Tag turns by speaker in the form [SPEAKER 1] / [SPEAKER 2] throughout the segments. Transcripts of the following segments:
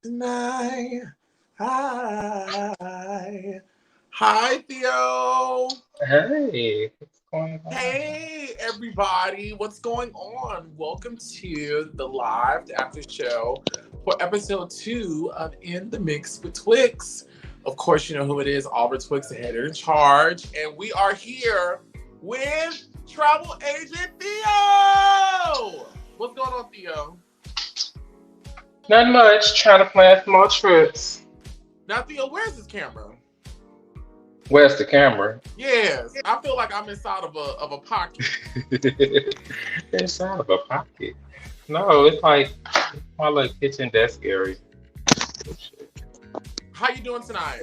[SPEAKER 1] tonight. Hi, Theo.
[SPEAKER 2] Hey, what's going on?
[SPEAKER 1] Hey, everybody. What's going on? Welcome to the live after show for episode 2 of In the Mix with Twixt. Of course, you know who it is, Oliver Twixt, the head in charge. And we are here with travel agent Theo. What's going on, Theo?
[SPEAKER 2] Not much. Trying to plan some more trips.
[SPEAKER 1] Now, Theo, where's this camera?
[SPEAKER 2] Where's the camera?
[SPEAKER 1] Yes, I feel like I'm inside of a pocket.
[SPEAKER 2] Inside of a pocket. No, it's like my little kitchen desk area.
[SPEAKER 1] How you doing tonight?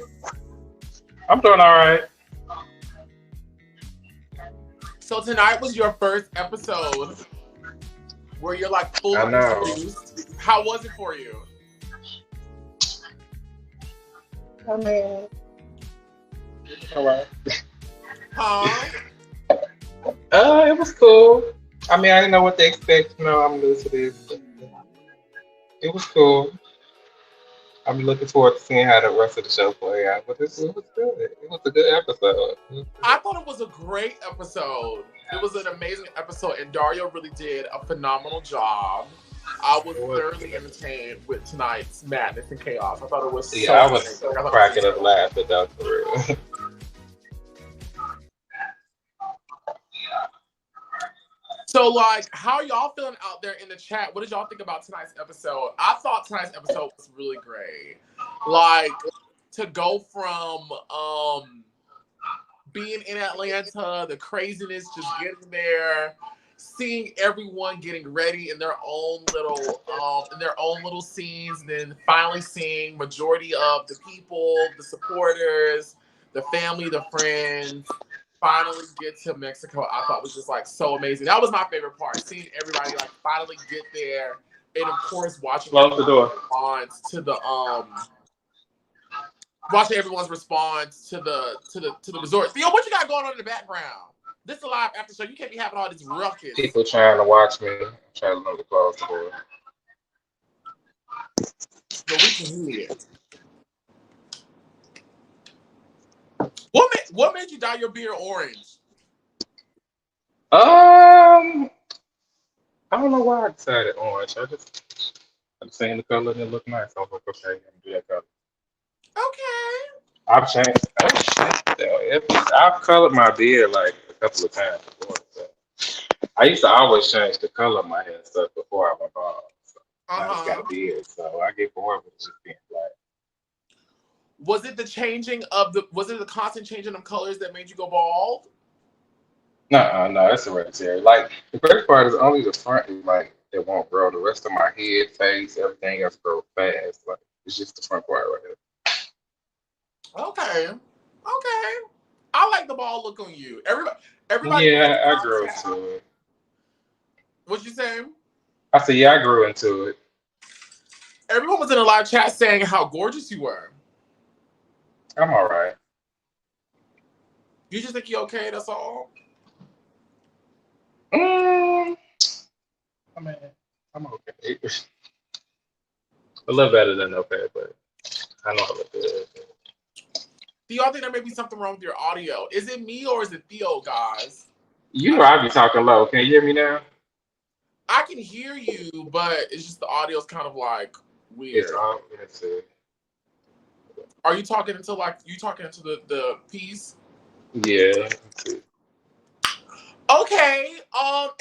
[SPEAKER 2] I'm doing all right.
[SPEAKER 1] So tonight was your first episode where you're like fully
[SPEAKER 2] I know.
[SPEAKER 1] introduced. How was it for you?
[SPEAKER 2] I mean, all right.
[SPEAKER 1] Huh?
[SPEAKER 2] It was cool. I mean, I didn't know what to expect. You know, I'm new to this. But it was cool. I'm looking forward to seeing how the rest of the show play out. But it was good. It was a good episode.
[SPEAKER 1] I thought it was a great episode. It was an amazing episode, and Andarrio really did a phenomenal job. I was thoroughly entertained with tonight's madness and chaos. I thought it was so
[SPEAKER 2] I was
[SPEAKER 1] amazing.
[SPEAKER 2] cracking up laughing though, for real.
[SPEAKER 1] So, like, how y'all feeling out there in the chat? What did y'all think about tonight's episode? I thought tonight's episode was really great. Like, to go from being in Atlanta, the craziness, just getting there, seeing everyone getting ready in their own little scenes, and then finally seeing majority of the people, the supporters, the family, the friends, finally get to Mexico. I thought was just like so amazing. That was my favorite part, seeing everybody like finally get there, and of course watching response to the watching everyone's response to the resort. Theo, what you got going on in the background? This is a live after show. You can't be having all this ruckus.
[SPEAKER 2] People trying to watch me. I'm trying to learn to close the door.
[SPEAKER 1] But we can hear it. What made you dye your beard orange?
[SPEAKER 2] I don't know why I decided orange. I seen the color and it looked nice. I was like, okay, I'm gonna do that color.
[SPEAKER 1] Okay.
[SPEAKER 2] I've changed. I've colored my beard like a couple of times before. So. I used to always change the color of my hair and stuff before I went bald. So I just got a beard, so I get bored with just being black.
[SPEAKER 1] Was it the constant changing of colors that made you go bald?
[SPEAKER 2] No, that's hereditary. Like the first part is only the front is like it won't grow. The rest of my head, face, everything else grows fast. Like it's just the front part right here.
[SPEAKER 1] Okay. I like the bald look on you. Everybody.
[SPEAKER 2] Yeah, I grew into it.
[SPEAKER 1] What you saying?
[SPEAKER 2] I said, yeah, I grew into it.
[SPEAKER 1] Everyone was in a live chat saying how gorgeous you were.
[SPEAKER 2] I'm all right.
[SPEAKER 1] You just think you're okay, that's all?
[SPEAKER 2] I mean, I'm okay. A little better than okay, but I know I look good.
[SPEAKER 1] Do y'all think there may be something wrong with your audio? Is it me or is it Theo, guys?
[SPEAKER 2] You know I be talking low. Can you hear me now?
[SPEAKER 1] I can hear you, but it's just the audio's kind of like weird. Are you talking into the piece?
[SPEAKER 2] Yeah.
[SPEAKER 1] Okay.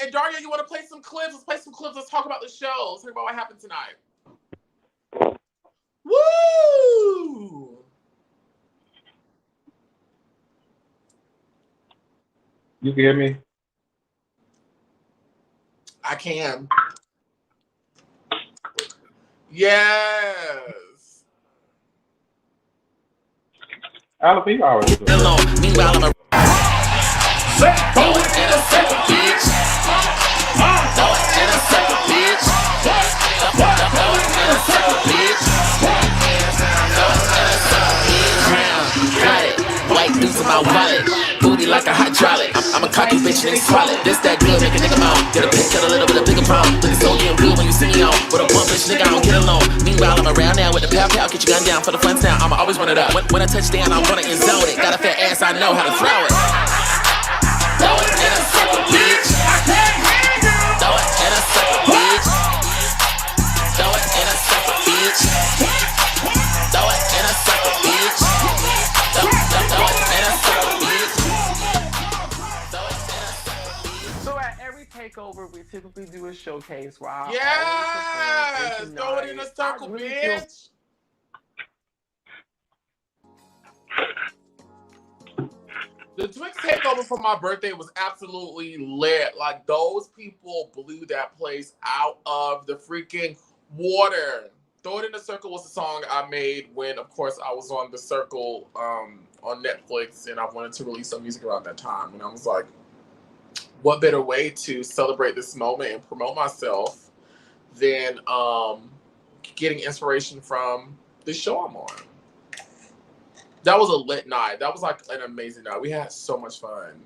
[SPEAKER 1] And Daria, you want to play some clips? Let's play some clips. Let's talk about the show. Let's talk about what happened tonight. Woo!
[SPEAKER 2] You can hear me?
[SPEAKER 1] I can. Yes.
[SPEAKER 2] Alabama always do.
[SPEAKER 3] Hello, meanwhile I'm a throw it in a second, bitch. Throw it in a second, bitch. Throw it in a second, bitch. Throw it in a second, bitch. Crown, got it. White news in my wallet. Booty like a hydraulic. I'm a cocky bitch they swallow. This that good, make a nigga moan. Get a pick, get a little bit of bigger problem. Looking so damn good when you see me on. With a bump bitch, nigga, I don't get along. Meanwhile, I'm around now with the pow pow. Get your gun down for the fun sound. I'ma always run it up. When I touch down, I'm gonna end zone it. Got a fat ass, I know how to throw it. Throw it in a circle, bitch. Throw it in a circle, bitch. Throw it in a circle, bitch. Throw it in a circle, bitch. Throw it in a circle, bitch.
[SPEAKER 4] So at every takeover, we typically do a showcase where I
[SPEAKER 1] Yes! Throw it in a circle, bitch! The Twixt takeover for my birthday was absolutely lit. Like, those people blew that place out of the freaking water. Throw It in a Circle was a song I made when, of course, I was on The Circle on Netflix, and I wanted to release some music around that time. And I was like, what better way to celebrate this moment and promote myself than getting inspiration from the show I'm on? That was a lit night. That was like an amazing night. We had so much fun.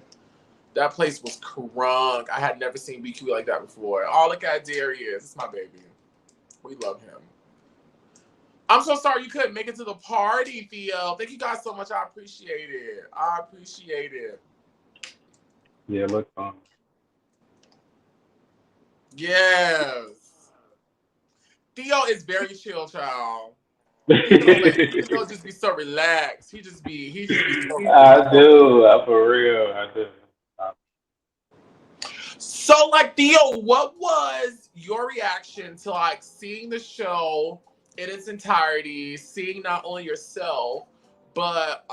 [SPEAKER 1] That place was crunk. I had never seen BQ like that before. Oh, look at Darius. It's my baby. We love him. I'm so sorry you couldn't make it to the party, Theo. Thank you guys so much. I appreciate it. I appreciate it.
[SPEAKER 2] Yeah, it looked fun.
[SPEAKER 1] Yes. Theo is very chill, child. Theo just be so relaxed. He just be so
[SPEAKER 2] I do. For real. I do.
[SPEAKER 1] So, like, Theo, what was your reaction to, like, seeing the show in its entirety, seeing not only yourself, but,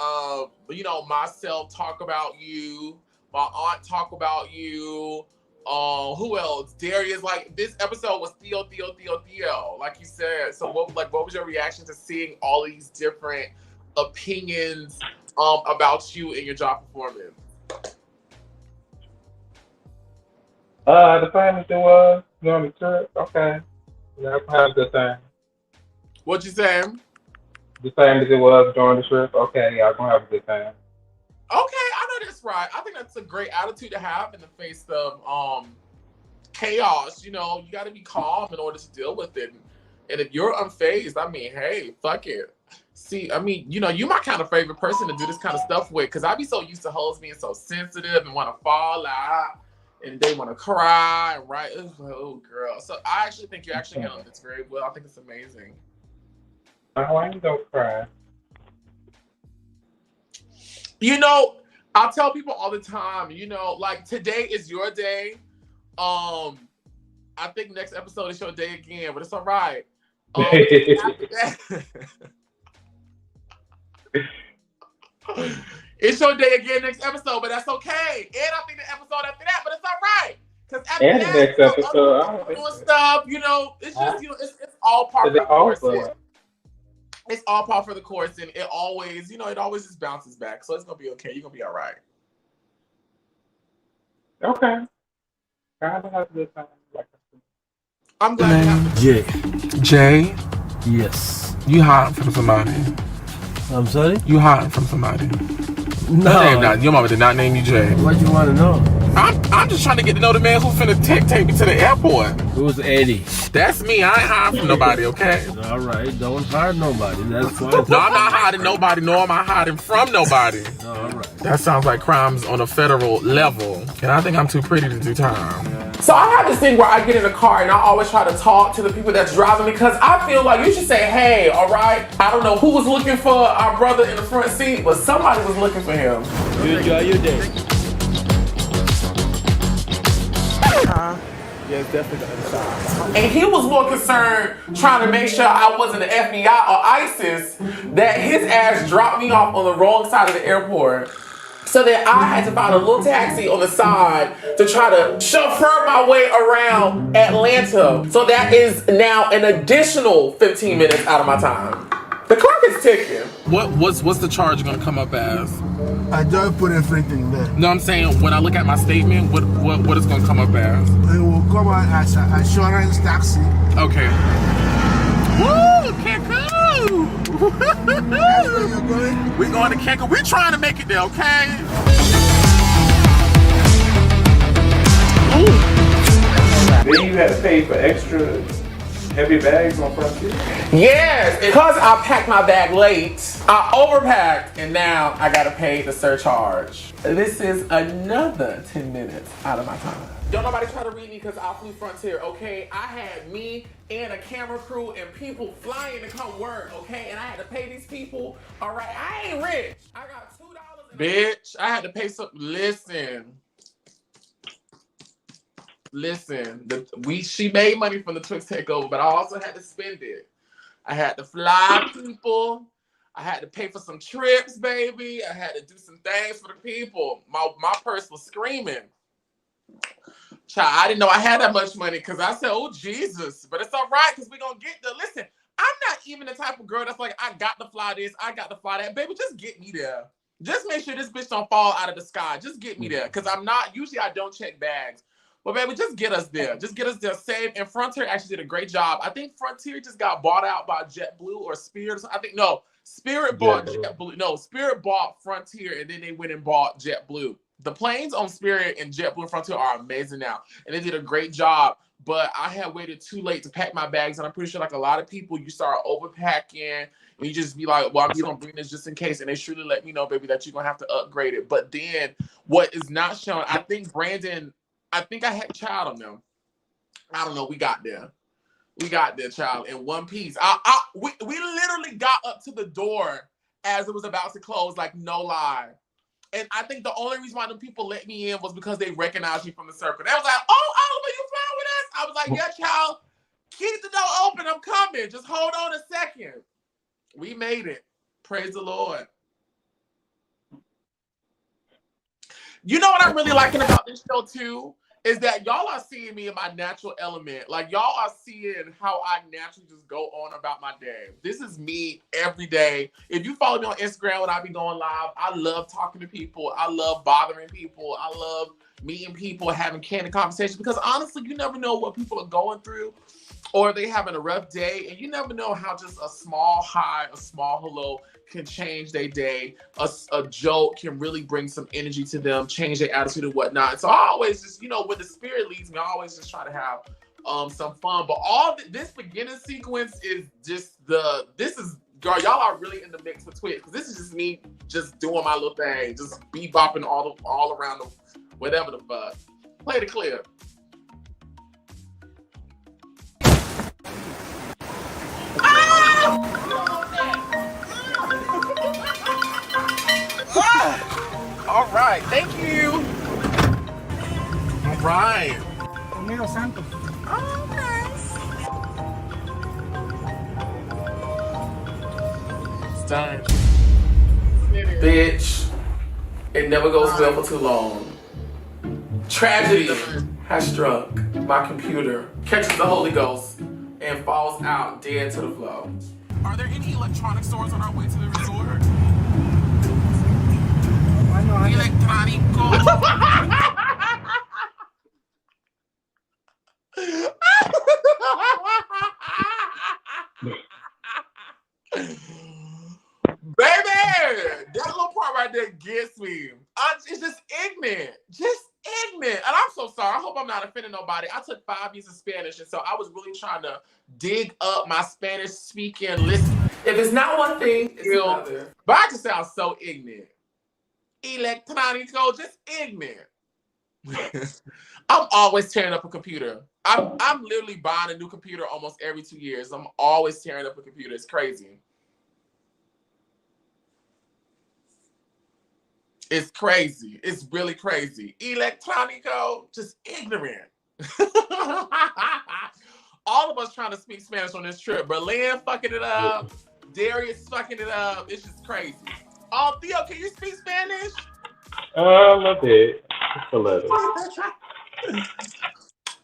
[SPEAKER 1] you know, myself talk about you, my aunt talk about you, who else? Darius, like, this episode was Theo, like you said. So, what was your reaction to seeing all these different opinions about you and your job performance?
[SPEAKER 2] The same as it was during the trip. Okay. Yeah, I had a good time.
[SPEAKER 1] What you say?
[SPEAKER 2] The same as it was during the trip. Okay, y'all gonna have a good time.
[SPEAKER 1] Okay, I know that's right. I think that's a great attitude to have in the face of chaos. You know, you got to be calm in order to deal with it. And if you're unfazed, I mean, hey, fuck it. See, I mean, you know, you my kind of favorite person to do this kind of stuff with, because I be so used to hoes being so sensitive and want to fall out, and they want to cry, right? Oh, girl. So I actually think you're actually handling this very well. I think it's amazing.
[SPEAKER 2] Why you don't cry?
[SPEAKER 1] You know, I tell people all the time, you know, like, today is your day. I think next episode is your day again, but it's all right. It's your day again next episode, but that's okay. And I think the episode after that, but it's all right. Because after
[SPEAKER 2] And
[SPEAKER 1] that,
[SPEAKER 2] the next episode,
[SPEAKER 1] doing stuff, you know, it's just, you know, it's all part of the course. It's all part for the course, and it always, you know, it always just bounces back. So it's gonna be okay. You're gonna be all right.
[SPEAKER 2] Okay. Have a good time.
[SPEAKER 1] I'm glad you have
[SPEAKER 5] Jay,
[SPEAKER 6] Yes.
[SPEAKER 5] you hiding from somebody.
[SPEAKER 6] I'm sorry?
[SPEAKER 5] You hiding from somebody.
[SPEAKER 6] No.
[SPEAKER 5] Your mama did not name you Jay.
[SPEAKER 6] What you want to know?
[SPEAKER 5] I'm just trying to get to know the man who's finna take me to the airport.
[SPEAKER 6] Who's Eddie?
[SPEAKER 5] That's me. I ain't hiding from nobody, okay?
[SPEAKER 6] All right. Don't hide nobody. That's fine.
[SPEAKER 5] No, I'm not hiding nobody, nor am I hiding from nobody.
[SPEAKER 6] All right.
[SPEAKER 5] That sounds like crimes on a federal level. And I think I'm too pretty to do time.
[SPEAKER 1] So I have this thing where I get in a car and I always try to talk to the people that's driving, because I feel like you should say, hey, all right? I don't know who was looking for our brother in the front seat, but somebody was looking for him.
[SPEAKER 6] You enjoy your day.
[SPEAKER 4] Yeah, it's definitely the other side.
[SPEAKER 1] And he was more concerned trying to make sure I wasn't the FBI or ISIS, that his ass dropped me off on the wrong side of the airport. So then I had to find a little taxi on the side to try to chauffeur my way around Atlanta. So that is now an additional 15 minutes out of my time. The clock is ticking.
[SPEAKER 5] What's the charge gonna come up as?
[SPEAKER 7] I don't put everything there.
[SPEAKER 5] No, I'm saying when I look at my statement, what is gonna come up as?
[SPEAKER 7] It will come out as an insurance taxi.
[SPEAKER 5] Okay. Woo, Cancun!
[SPEAKER 7] That's where you're going?
[SPEAKER 5] We're going to Cancun. We're trying to make it there, okay?
[SPEAKER 8] Then you had to pay for extra heavy bags on Frontier?
[SPEAKER 4] Yes, because I packed my bag late, I overpacked, and now I gotta pay the surcharge. This is another 10 minutes out of my time. Don't nobody try to read me because I flew Frontier, okay? I had me and a camera crew and people flying to come work, okay? And I had to pay these people, all right? I ain't rich. I got $2.
[SPEAKER 1] Bitch, I had to pay some. Listen. She made money from the Twixt takeover, but I also had to spend it. I had to fly people. I had to pay for some trips, baby. I had to do some things for the people. My purse was screaming. Child, I didn't know I had that much money because I said, oh, Jesus. But it's all right because we're going to get there. Listen, I'm not even the type of girl that's like, I got to fly this, I got to fly that. Baby, just get me there. Just make sure this bitch don't fall out of the sky. Just get me there because usually I don't check bags. But baby, just get us there. Just get us there safe. And Frontier actually did a great job. I think Frontier just got bought out by JetBlue or Spirit. Spirit bought JetBlue. No, Spirit bought Frontier and then they went and bought JetBlue. The planes on Spirit and JetBlue and Frontier are amazing now. And they did a great job. But I had waited too late to pack my bags. And I'm pretty sure like a lot of people, you start overpacking. And you just be like, well, I'm just going to bring this just in case. And they surely let me know, baby, that you're going to have to upgrade it. But then what is not shown, I think I had child on them. I don't know. We got there. We got there, child, in one piece. We literally got up to the door as it was about to close, like no lie. And I think the only reason why the people let me in was because they recognized me from the circle. They was like, oh, Oliver, you flying with us? I was like, yeah, child. Keep the door open. I'm coming. Just hold on a second. We made it. Praise the Lord. You know what I'm really liking about this show, too? Is that y'all are seeing me in my natural element. Like, y'all are seeing how I naturally just go on about my day. This is me every day. If you follow me on Instagram when I be going live, I love talking to people. I love bothering people. I love meeting people, having candid conversations. Because honestly, you never know what people are going through or they having a rough day. And you never know how just a small hi, a small hello can change their day. A joke can really bring some energy to them, change their attitude and whatnot. So I always just, when the spirit leads me, I always just try to have some fun. But this beginning sequence is just girl, y'all are really in the mix with Twixt. This is just me just doing my little thing, just bebopping all around the whatever the fuck. Play the clip. All right, thank you. All right.
[SPEAKER 7] Amigo Santos.
[SPEAKER 1] Oh, okay. It's time.
[SPEAKER 4] Bitch, it never goes well for too long. Tragedy has struck my computer, catches the Holy Ghost, and falls out dead to the floor.
[SPEAKER 1] Are there any electronic stores on our way to the resort? Electrónico. Baby, that little part right there gets me. It's just ignorant. And I'm so sorry. I hope I'm not offending nobody. I took 5 years of Spanish, and so I was really trying to dig up my Spanish speaking listen.
[SPEAKER 4] If it's not one thing, it's another.
[SPEAKER 1] But I just sound so ignorant. Electrónico, just ignorant. I'm always tearing up a computer. I'm literally buying a new computer almost every 2 years. I'm always tearing up a computer. It's crazy. It's crazy. It's really crazy. Electrónico, just ignorant. All of us trying to speak Spanish on this trip. Berlin fucking it up. Darius fucking it up. It's just crazy. Oh, Theo, can you speak Spanish?
[SPEAKER 8] A little bit. Just a little.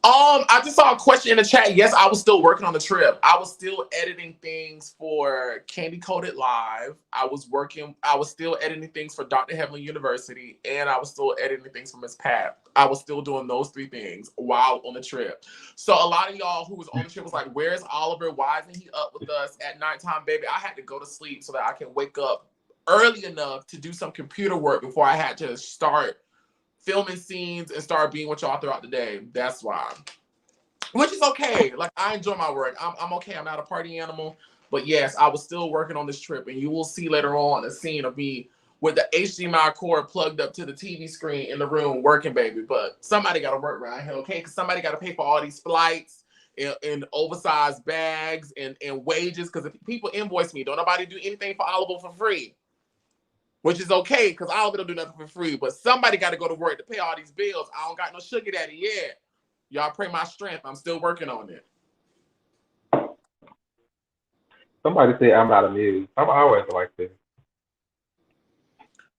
[SPEAKER 1] I just saw a question in the chat. Yes, I was still working on the trip. I was still editing things for Candy Coated Live. I was still editing things for Dr. Heavenly University, and I was still editing things for Miss Pat. I was still doing those 3 things while on the trip. So a lot of y'all who was on the trip was like, where's Oliver? Why isn't he up with us at nighttime, baby? I had to go to sleep so that I can wake up early enough to do some computer work before I had to start filming scenes and start being with y'all throughout the day. That's why. which is okay. Like, I enjoy my work. I'm okay. I'm not a party animal. But yes, I was still working on this trip, and you will see later on a scene of me with the HDMI cord plugged up to the TV screen in the room working, baby. But somebody got to work around here, okay? Because somebody got to pay for all these flights and oversized bags and wages. Because if people invoice me, don't nobody do anything for Oliver for free, which is okay because Oliver don't do nothing for free. But somebody got to go to work to pay all these bills. I don't got no sugar daddy yet. Y'all pray my strength. I'm still working on it.
[SPEAKER 2] Somebody said I'm not amused. I'm always like this.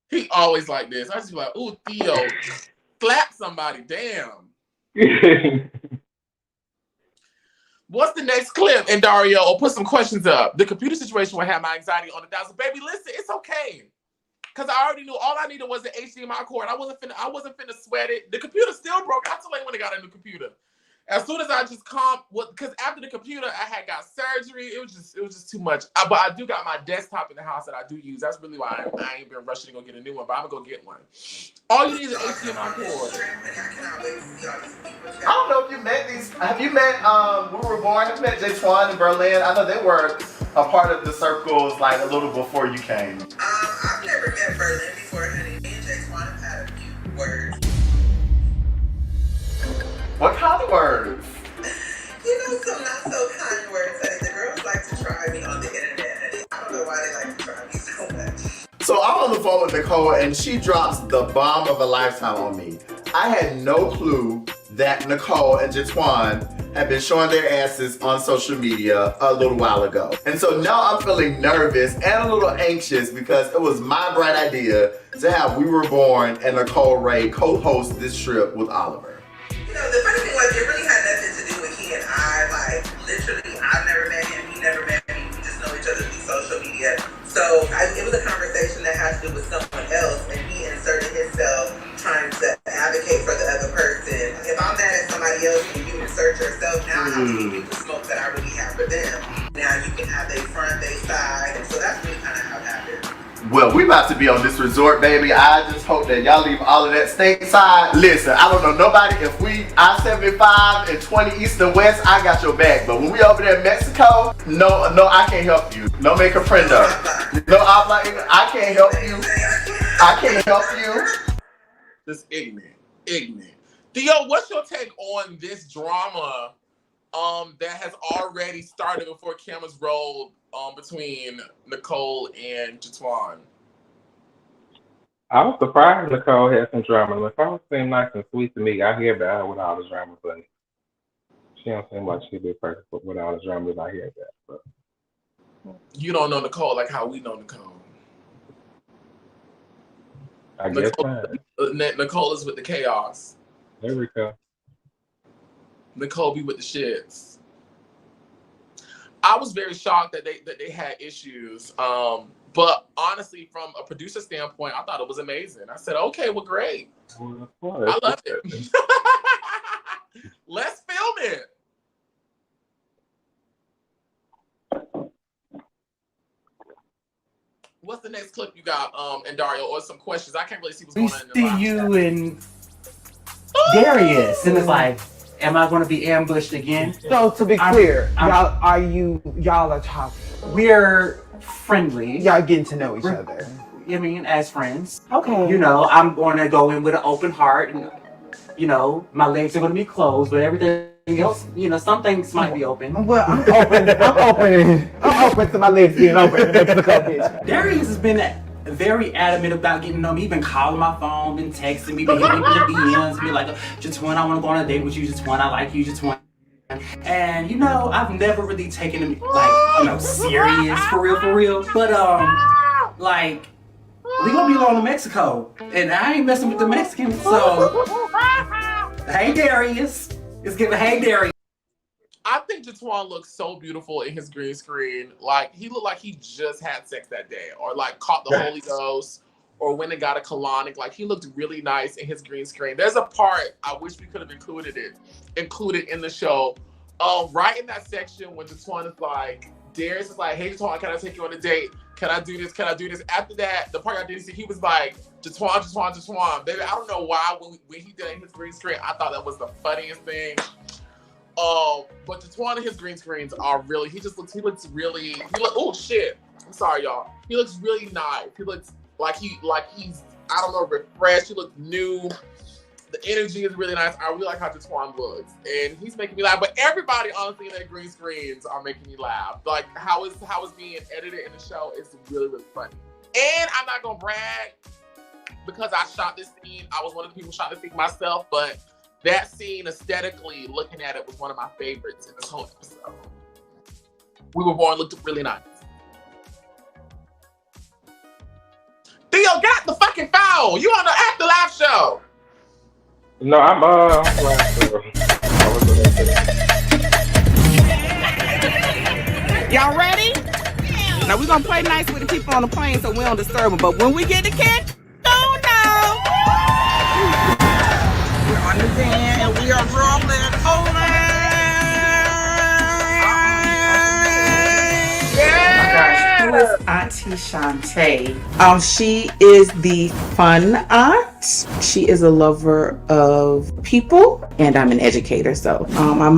[SPEAKER 1] He always like this. I just be like, ooh, Theo, slap somebody, damn. What's the next clip, Andarrio? Or put some questions up. The computer situation will have my anxiety on 1,000. Baby, listen, it's okay. Cause I already knew all I needed was the HDMI cord. I wasn't finna sweat it. The computer still broke. I still ain't when I got a new computer. As soon as I just because after the computer, I had got surgery. It was just too much. But I do got my desktop in the house that I do use. That's really why I ain't been rushing to go get a new one. But I'm gonna go get one. All you need is an HDMI cord.
[SPEAKER 9] I don't know if you met these. Have you met We Were Born? Have you met JéTwahn in Berlin? I know they were a part of the circles like a little before you came.
[SPEAKER 10] I've never met Berlin before, honey. Me and JéTwahn have had a few words.
[SPEAKER 9] What kind of words?
[SPEAKER 10] You know, some not so kind words, honey. The girls like to try me on the internet, honey. I don't know why they like to try me so much.
[SPEAKER 9] So I'm on the phone with Nicole and she drops the bomb of a lifetime on me. I had no clue that Nicole and JéTwahn had been showing their asses on social media a little while ago. And so now I'm feeling nervous and a little anxious because it was my bright idea to have We Were Born and Nicole Rae co-host this trip with Oliver.
[SPEAKER 10] You know, the funny thing was, it really had nothing to do with he and I. Like, literally, I've never met him, he never met me. We just know each other through social media. So it was a conversation that had to do with someone else, and he inserted himself trying to advocate for the other person. If I'm mad at somebody else and you insert yourself, now I have to give you the smoke that I really have for them. Now you can have their front, their side, and so that's really kind of how it happened.
[SPEAKER 9] Well, we about to be on this resort, baby. I just hope that y'all leave all of that stateside. Listen, I don't know nobody. If we I-75 and 20 East and West, I got your back. But when we over there in Mexico, no, I can't help you. No me comprendo. No, I can't help you. I can't help you.
[SPEAKER 1] Just ignorant. Theo, what's your take on this drama that has already started before cameras rolled between Nicole and JéTwahn?
[SPEAKER 2] I was surprised Nicole had some drama. Nicole seemed nice and sweet to me. I hear about her with all the drama, but she don't seem like she'd be a person with all the drama that I hear that. But
[SPEAKER 1] you don't know Nicole like how we know Nicole.
[SPEAKER 2] I guess not.
[SPEAKER 1] Nicole is with the chaos.
[SPEAKER 2] There we go.
[SPEAKER 1] Nicole be with the shits. I was very shocked that they had issues. But honestly, from a producer standpoint, I thought it was amazing. I said, okay, well, great. I loved it. Let's film it. What's the next clip you got, Andarrio, or some questions? I can't really see what's going on in the
[SPEAKER 11] We see you and Darius, and it's like, am I going to be ambushed again?
[SPEAKER 12] So to be clear, y'all are talking.
[SPEAKER 11] We're friendly.
[SPEAKER 12] Y'all getting to know each other.
[SPEAKER 11] I mean, as friends.
[SPEAKER 12] Okay.
[SPEAKER 11] You know, I'm going to go in with an open heart, and you know, my legs are going to be closed, but everything else, you know, some things might be open.
[SPEAKER 12] Well, I'm open to my legs being open.
[SPEAKER 11] Darius has been very adamant about getting to know me. He's been calling my phone, been texting me, been hitting me with the DMs, be like, JéTwahn, I want to go on a date with you, JéTwahn, I like you, JéTwahn. And you know, I've never really taken him like, you know, serious for real. But like, we gonna be alone in Mexico, and I ain't messing with the Mexicans. So, hey Darius, it's giving hey Darius.
[SPEAKER 1] I think JéTwahn looks so beautiful in his green screen. Like, he looked like he just had sex that day, or like caught the Holy Ghost, or went and got a colonic. Like, he looked really nice in his green screen. There's a part I wish we could have included in the show. Right in that section when JéTwahn is like, Darius is like, hey JéTwahn, can I take you on a date? Can I do this? After that, the part I didn't see, he was like, JéTwahn. Baby, I don't know why when he did it in his green screen, I thought that was the funniest thing. But JéTwahn and his green screens are really, oh shit. I'm sorry, y'all. He looks really nice. He looks like he's, I don't know, refreshed. He looks new. The energy is really nice. I really like how JéTwahn looks. And he's making me laugh. But everybody, honestly, in their green screens are making me laugh. Like, how it's being edited in the show is really, really funny. And I'm not gonna brag because I shot this scene. I was one of the people who shot this scene myself, but that scene, aesthetically, looking at it, was one of my favorites in this whole episode. We Were Born looked really nice. Theo, got the fucking phone! You on the After Live show!
[SPEAKER 2] No, I'm
[SPEAKER 13] Y'all ready? Now we're gonna play nice with the people on the plane so we don't disturb them. But when we get to Cancun, we're on the van and we are rolling over. Yeah! Who is Auntie Chantae? She is the fun aunt. She is a lover of people, and I'm an educator, so I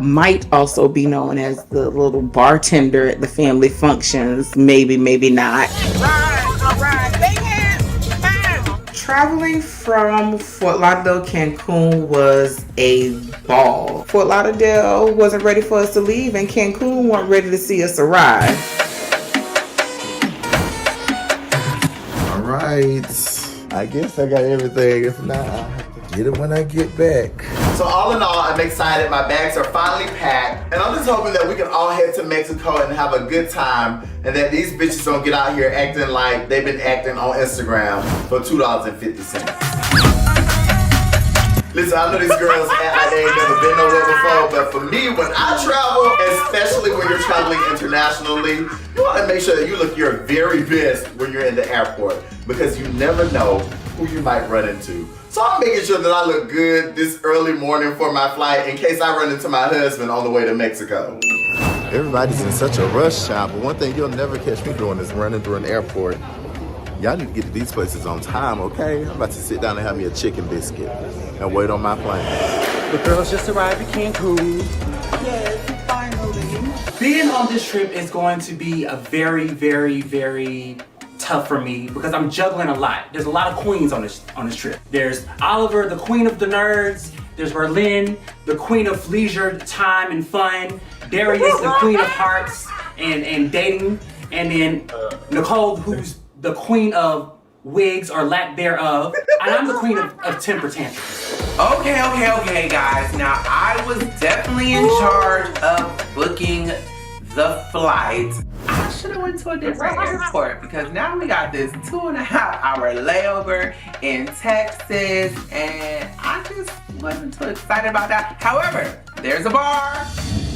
[SPEAKER 13] might also be known as the little bartender at the family functions. Maybe not. All right. Traveling from Fort Lauderdale, Cancun was a ball. Fort Lauderdale wasn't ready for us to leave, and Cancun weren't ready to see us arrive.
[SPEAKER 14] All right. I guess I got everything. If not, I'll have to get it when I get back.
[SPEAKER 9] So all in all, I'm excited. My bags are finally packed. And I'm just hoping that we can all head to Mexico and have a good time. And that these bitches don't get out here acting like they've been acting on Instagram for $2.50. Listen, I know these girls act like they ain't never been nowhere before, but for me, when I travel, especially when you're traveling internationally, you want to make sure that you look your very best when you're in the airport, because you never know who you might run into. So I'm making sure that I look good this early morning for my flight in case I run into my husband on the way to Mexico.
[SPEAKER 14] Everybody's in such a rush, child, but one thing you'll never catch me doing is running through an airport. Y'all need to get to these places on time, okay? I'm about to sit down and have me a chicken biscuit and wait on my plane.
[SPEAKER 11] The girls just arrived at Cancun.
[SPEAKER 13] Yes, finally.
[SPEAKER 11] Being on this trip is going to be a very, very, very tough for me because I'm juggling a lot. There's a lot of queens on this trip. There's Oliver, the queen of the nerds. There's Berlin, the queen of leisure, time, and fun. Darius, the queen of hearts and dating. And then Nicole, who's the queen of wigs or lack thereof. And I'm the queen of temper tantrums.
[SPEAKER 4] Okay, guys. Now, I was definitely in charge of booking the flight. I should have went to a different airport because now we got this 2.5-hour layover in Texas, and I just wasn't too excited about that. However, there's a bar,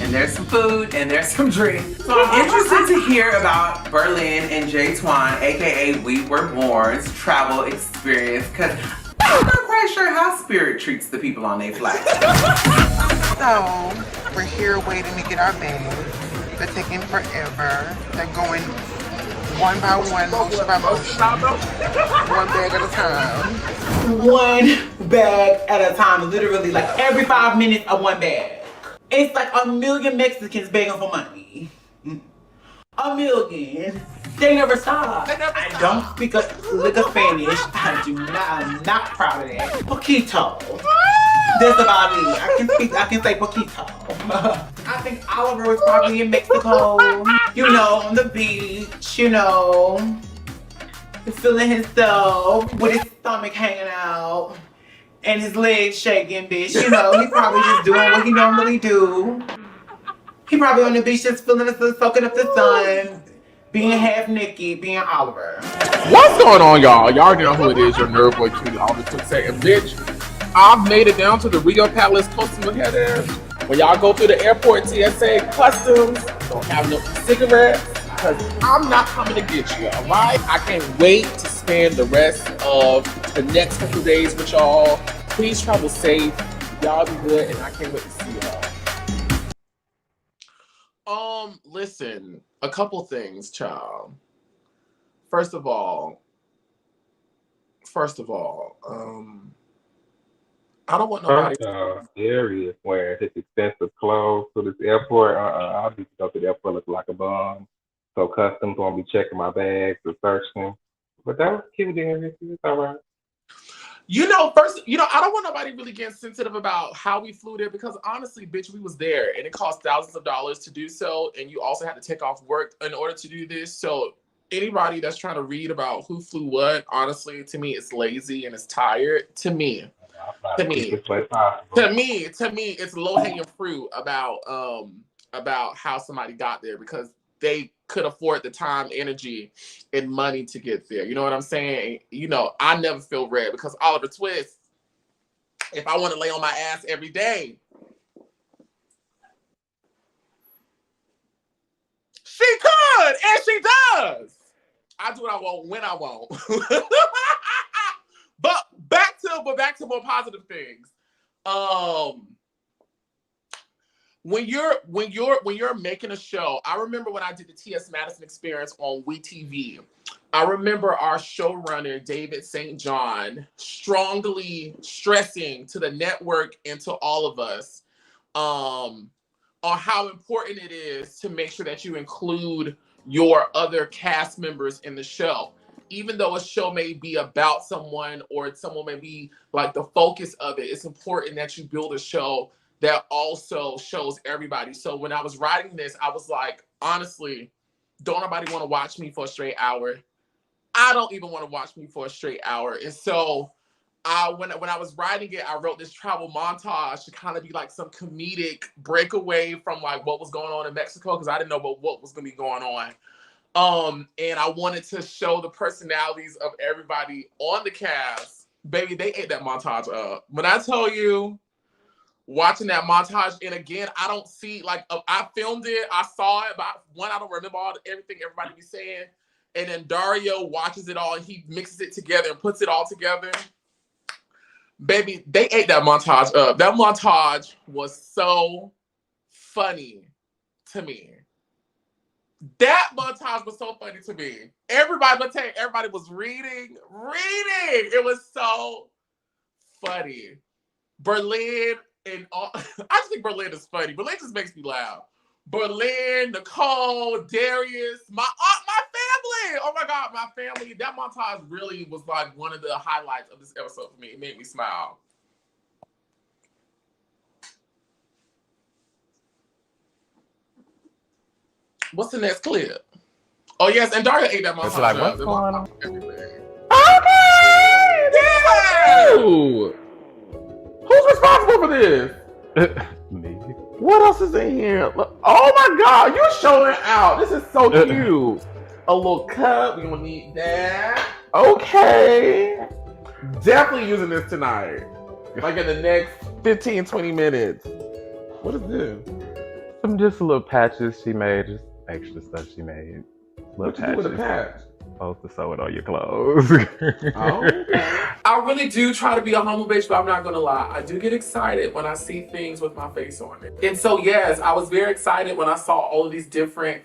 [SPEAKER 4] and there's some food, and there's some drinks. So I'm interested to hear about Berlin and JéTwahn, aka We Were Born's travel experience, because I'm not quite sure how Spirit treats the people on their flight.
[SPEAKER 13] So, we're here waiting to get our bags. They're taking forever. They're going one by one, motion by motion. One bag at a time.
[SPEAKER 11] One bag at a time, literally, like every 5 minutes of one bag. It's like a million Mexicans begging for money. A million. They never stop. I don't speak a lick of Spanish. I'm not proud of that. Poquito. That's about it. I can say poquito. I think Oliver was probably in Mexico, on the beach, feeling himself with his stomach hanging out and his legs shaking, bitch. He probably just doing what he normally do. He probably on the beach just feeling himself, soaking up the sun, being half naked, being Oliver.
[SPEAKER 5] What's going on, y'all? Y'all already know who it is, your nerd boy, Cutie, all the quick second, bitch. I've made it down to the Rio Palace Customs Header. When y'all go through the airport TSA customs, don't have no cigarettes, because I'm not coming to get you, all right? I can't wait to spend the rest of the next couple days with y'all. Please travel safe. Y'all be good, and I can't wait to see y'all.
[SPEAKER 1] Listen, a couple things, child. First of all,
[SPEAKER 4] I don't want nobody.
[SPEAKER 2] First off, Darius wearing his expensive clothes to this airport. I'll just go to the airport looking like a bum. So customs won't be checking my bags or searching. But that was cute, Darius. It's all right.
[SPEAKER 4] First, I don't want nobody really getting sensitive about how we flew there because honestly, bitch, we was there and it cost thousands of dollars to do so. And you also had to take off work in order to do this. So anybody that's trying to read about who flew what, honestly, to me, it's lazy and it's tired. To me, it's low-hanging fruit about how somebody got there because they could afford the time, energy, and money to get there. You know what I'm saying? I never feel red because Oliver Twist, if I want to lay on my ass every day, she could, and she does. I do what I want when I want. But back to more positive things. When you're making a show, I remember when I did the T.S. Madison experience on WeTV. I remember our showrunner, David St. John, strongly stressing to the network and to all of us on how important it is to make sure that you include your other cast members in the show. Even though a show may be about someone or someone may be like the focus of it, it's important that you build a show that also shows everybody. So when I was writing this, I was like, honestly, don't nobody want to watch me for a straight hour. I don't even want to watch me for a straight hour. And so when I was writing it, I wrote this travel montage to kind of be like some comedic breakaway from like what was going on in Mexico because I didn't know what was going to be going on. And I wanted to show the personalities of everybody on the cast. Baby, they ate that montage up. When I tell you, watching that montage, and again, I don't see, like, I filmed it, I saw it, but I don't remember everything everybody be saying. And then Dario watches it all, and he mixes it together and puts it all together. Baby, they ate that montage up. That montage was so funny to me. That montage was so funny to me. Everybody was reading. It was so funny. Berlin and all, I just think Berlin is funny. Berlin just makes me laugh. Berlin, Nicole, Darius, my family. Oh my God, my family. That montage really was like one of the highlights of this episode for me. It made me smile. What's the next clip? Oh yes, and Dario ate that montage.
[SPEAKER 12] It's like, what's going on?
[SPEAKER 4] Okay! Yeah!
[SPEAKER 12] Who's responsible for this?
[SPEAKER 6] Me.
[SPEAKER 12] What else is in here? Oh my God, you're showing out. This is so cute. A little cup. We don't need that. Okay. Definitely using this tonight. Like in the next 15, 20 minutes. What is this?
[SPEAKER 6] Some just little patches she made. Just extra stuff she made.
[SPEAKER 12] What you do with a patch?
[SPEAKER 6] Supposed to sew it on your clothes.
[SPEAKER 4] Oh, okay. I really do try to be a humble bitch, but I'm not gonna lie. I do get excited when I see things with my face on it. And so yes, I was very excited when I saw all of these different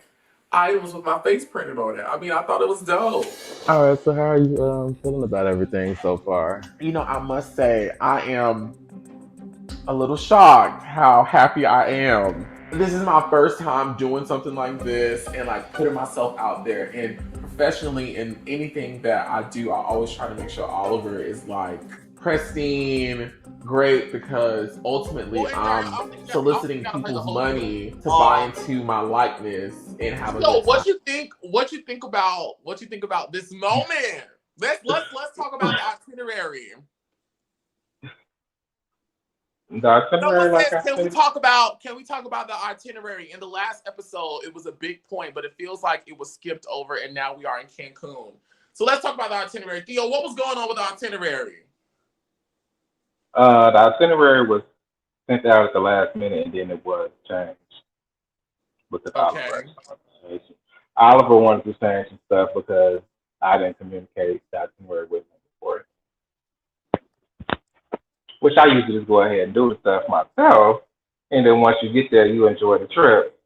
[SPEAKER 4] items with my face printed on it. I mean, I thought it was dope.
[SPEAKER 6] All right, so how are you feeling about everything so far?
[SPEAKER 12] I must say, I am a little shocked how happy I am. This is my first time doing something like this and like putting myself out there. And professionally, in anything that I do, I always try to make sure Oliver is like pristine, great, because ultimately I'm soliciting people's money to buy into my likeness and have a
[SPEAKER 4] So
[SPEAKER 12] good
[SPEAKER 4] what
[SPEAKER 12] time.
[SPEAKER 4] you think about this moment? Let's talk about the itinerary.
[SPEAKER 2] The itinerary,
[SPEAKER 4] Can we talk about the itinerary? In the last episode, it was a big point, but it feels like it was skipped over, and now we are in Cancun. So let's talk about the itinerary. Theo, what was going on with the itinerary?
[SPEAKER 2] The itinerary was sent out at the last minute, and then it was changed because
[SPEAKER 4] Okay.
[SPEAKER 2] Oliver wanted to change some stuff because I didn't communicate the itinerary with him before. Which I usually just go ahead and do the stuff myself, and then once you get there, you enjoy the trip.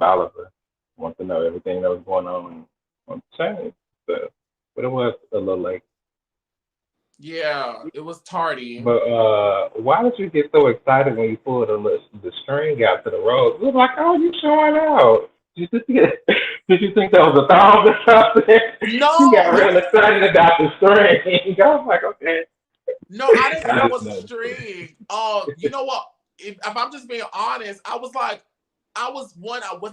[SPEAKER 2] Oliver wants to know everything that was going on the change stuff, but it was a little late.
[SPEAKER 1] Yeah, it was tardy.
[SPEAKER 2] But why did you get so excited when you pulled the string out to the rose? It was like, oh, you showing out. Did you think that was a thong or something?
[SPEAKER 1] No,
[SPEAKER 2] You got real excited about the string. I was like, okay.
[SPEAKER 1] No, I didn't think it was a string. You know what? If I'm just being honest, I was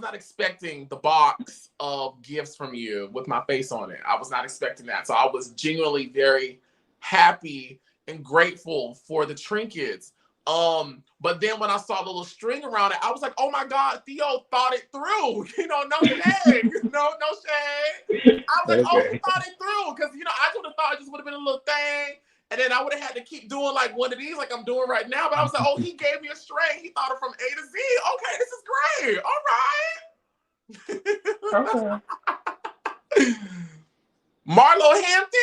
[SPEAKER 1] not expecting the box of gifts from you with my face on it. I was not expecting that. So I was genuinely very happy and grateful for the trinkets. But then when I saw the little string around it, I was like, oh my God, Theo thought it through. No shade. No shade. I was like, oh, he thought it through. Because, I would have thought it just would have been a little thing. And then I would have had to keep doing like one of these like I'm doing right now. But I was like, oh, he gave me a string. He thought it from A to Z. Okay, this is great. All right. Okay. Marlo Hampton?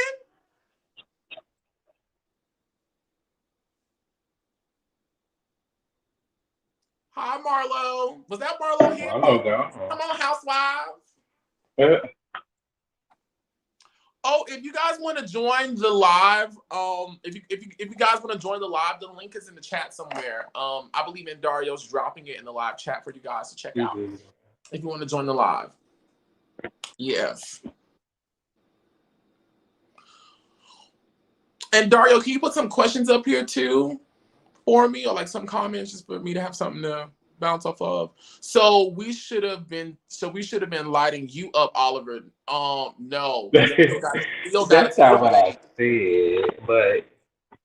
[SPEAKER 1] Hi, Marlo. Was that Marlo Hampton? Come on, Housewives. Oh, if you guys want to join the live, if you guys want to join the live, the link is in the chat somewhere. I believe Andarrio's dropping it in the live chat for you guys to check out. If you want to join the live. Yes. And Dario, can you put some questions up here too for me, or like some comments just for me to have something to bounce off of? So we should have been lighting you up, Oliver. No. Theo got
[SPEAKER 2] That's not what I said, but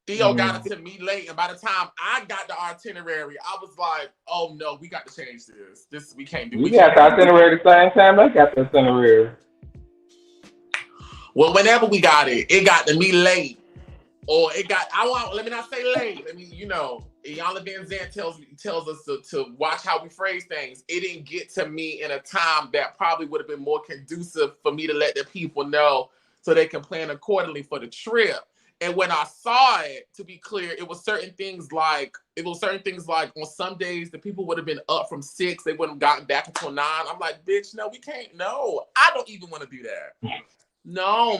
[SPEAKER 1] Theo got it to me late, and by the time I got the itinerary, I was like, "Oh no, we got to change this. We can't do."
[SPEAKER 2] We got the itinerary the same time I got the itinerary.
[SPEAKER 1] Well, whenever we got it, it got to me late, or it got. Let me not say late. I mean, Iyanla Van Zandt tells us to watch how we phrase things. It didn't get to me in a time that probably would have been more conducive for me to let the people know so they can plan accordingly for the trip. And when I saw it, to be clear, it was certain things like on some days the people would have been up from 6, they wouldn't have gotten back until 9. I'm like, bitch, no, we can't. No, I don't even want to do that. No.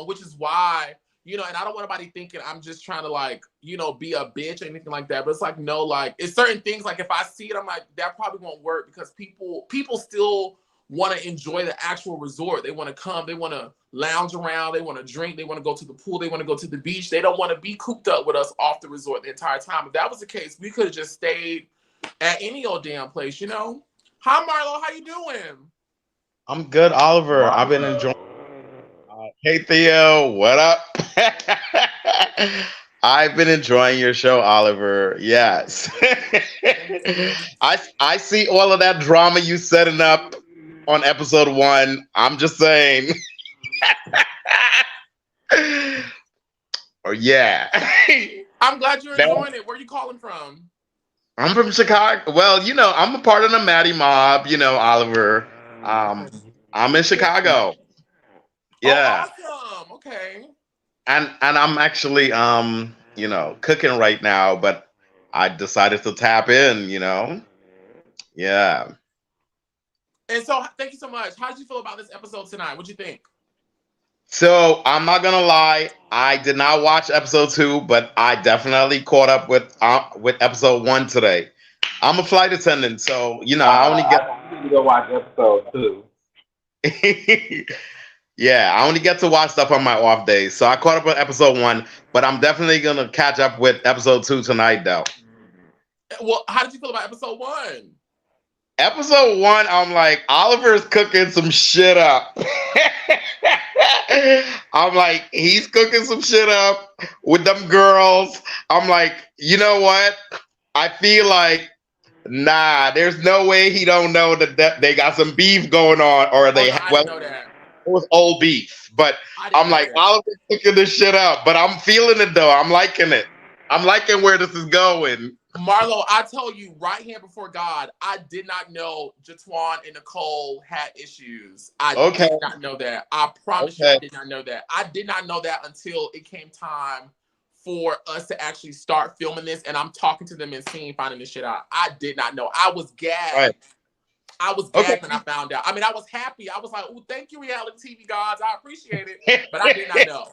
[SPEAKER 1] Which is why, and I don't want anybody thinking I'm just trying to be a bitch or anything like that. But it's like, no, like it's certain things like if I see it, I'm like, that probably won't work because people still want to enjoy the actual resort. They want to come, they want to lounge around, they want to drink, they want to go to the pool, they want to go to the beach. They don't want to be cooped up with us off the resort the entire time. If that was the case, we could have just stayed at any old damn place, Hi, Marlo, how you doing?
[SPEAKER 15] I'm good, Oliver. I've been enjoying. Hey, Theo, what up? I've been enjoying your show, Oliver. Yes. I see all of that drama you setting up on episode 1. I'm just saying. Oh, yeah.
[SPEAKER 1] I'm glad you're enjoying it. Where are you calling from?
[SPEAKER 15] I'm from Chicago. Well, I'm a part of the Maddie Mob, Oliver. I'm in Chicago. Yeah.
[SPEAKER 1] Oh, awesome. Okay.
[SPEAKER 15] And I'm actually cooking right now, but I decided to tap in, Yeah.
[SPEAKER 1] And so thank you so much. How did you feel about this episode tonight? What'd you think?
[SPEAKER 15] So I'm not gonna lie, I did not watch episode 2, but I definitely caught up with episode 1 today. I'm a flight attendant, so I only get
[SPEAKER 2] to go watch episode 2.
[SPEAKER 15] Yeah, I only get to watch stuff on my off days. So I caught up with episode 1, but I'm definitely going to catch up with episode 2 tonight, though.
[SPEAKER 1] Well, how did you feel about episode 1?
[SPEAKER 15] Episode 1, I'm like, Oliver's cooking some shit up. I'm like, he's cooking some shit up with them girls. I'm like, you know what? I feel like, nah, there's no way he don't know that they got some beef going on, or they know that. It was old beef, but I'm like, Oliver's cooking this shit up, but I'm feeling it though. I'm liking it. I'm liking where this is going.
[SPEAKER 1] Marlo, I tell you right here before God, I did not know JéTwahn and Nicole had issues. I did not know that. I promise you I did not know that. I did not know that until it came time for us to actually start filming this, and I'm talking to them and finding this shit out. I did not know. I was gagged. Right. I was gagged when I found out. I mean, I was happy. I was like, oh, thank you, reality TV gods. I appreciate it. But I did not know.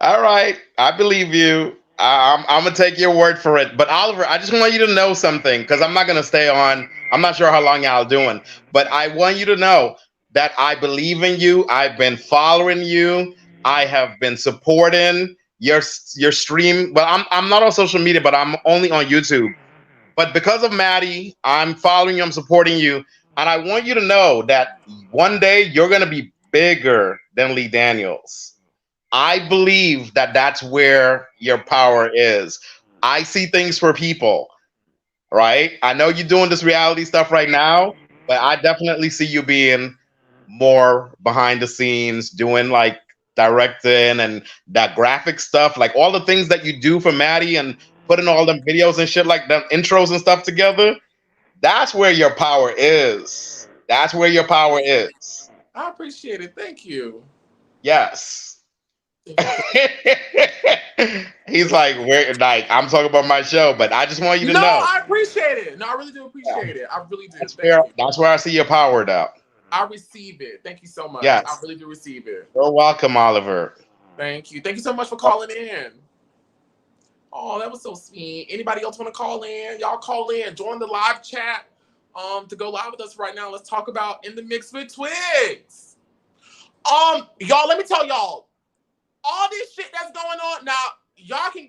[SPEAKER 15] All right, I believe you. I'm gonna take your word for it. But Oliver, I just want you to know something because I'm not gonna stay on. I'm not sure how long y'all doing, but I want you to know that I believe in you. I've been following you. I have been supporting your stream. Well, I'm not on social media, but I'm only on YouTube. But because of Maddie, I'm following you. I'm supporting you, and I want you to know that one day you're gonna be bigger than Lee Daniels. I believe that that's where your power is. I see things for people, right? I know you're doing this reality stuff right now, but I definitely see you being more behind the scenes, doing like directing and that graphic stuff, like all the things that you do for Maddie and putting all them videos and shit like them intros and stuff together. That's where your power is. That's where your power is.
[SPEAKER 1] I appreciate it. Thank you.
[SPEAKER 15] Yes. He's like, where? Like, I'm talking about my show, but I just want you to
[SPEAKER 1] No,
[SPEAKER 15] know.
[SPEAKER 1] I appreciate it. No, I really do appreciate it. I really do. Thank
[SPEAKER 15] Where,
[SPEAKER 1] you.
[SPEAKER 15] that's where I see your power, though.
[SPEAKER 1] I receive it. Thank you so much.
[SPEAKER 15] Yes.
[SPEAKER 1] I really do receive it.
[SPEAKER 15] You're welcome, Oliver.
[SPEAKER 1] Thank you. Thank you so much for calling in. Oh, that was so sweet. Anybody else want to call in? Y'all call in. Join the live chat to go live with us right now. Let's talk about In the Mix with Twixt. Y'all, let me tell y'all, all this shit that's going on now, y'all can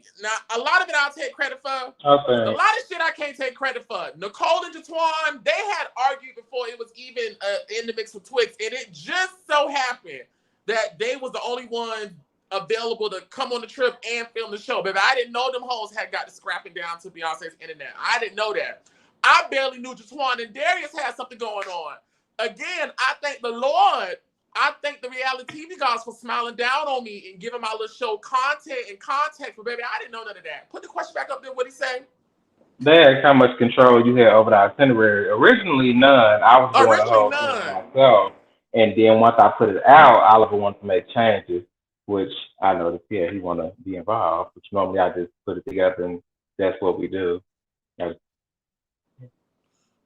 [SPEAKER 1] a lot of it I'll take credit for.
[SPEAKER 2] Okay.
[SPEAKER 1] A lot of shit I can't take credit for. Nicole and JéTwahn, they had argued before it was even In the Mix with Twixt, and it just so happened that they was the only one available to come on the trip and film the show. Baby, I didn't know them hoes had got to scrapping down to Beyonce's internet. I didn't know that. I barely knew JéTwahn and Darius had something going on. Again, I thank the Lord. I thank the reality TV gods for smiling down on me and giving my little show content and context. But baby, I didn't know none of that. Put the question back up there. What'd he say?
[SPEAKER 2] They asked how much control you had over the itinerary. Originally, none. I was doing the whole thing myself. And then once I put it out, Oliver wanted to make changes, which I noticed, yeah, he want to be involved, which normally I just put it together and that's what we do.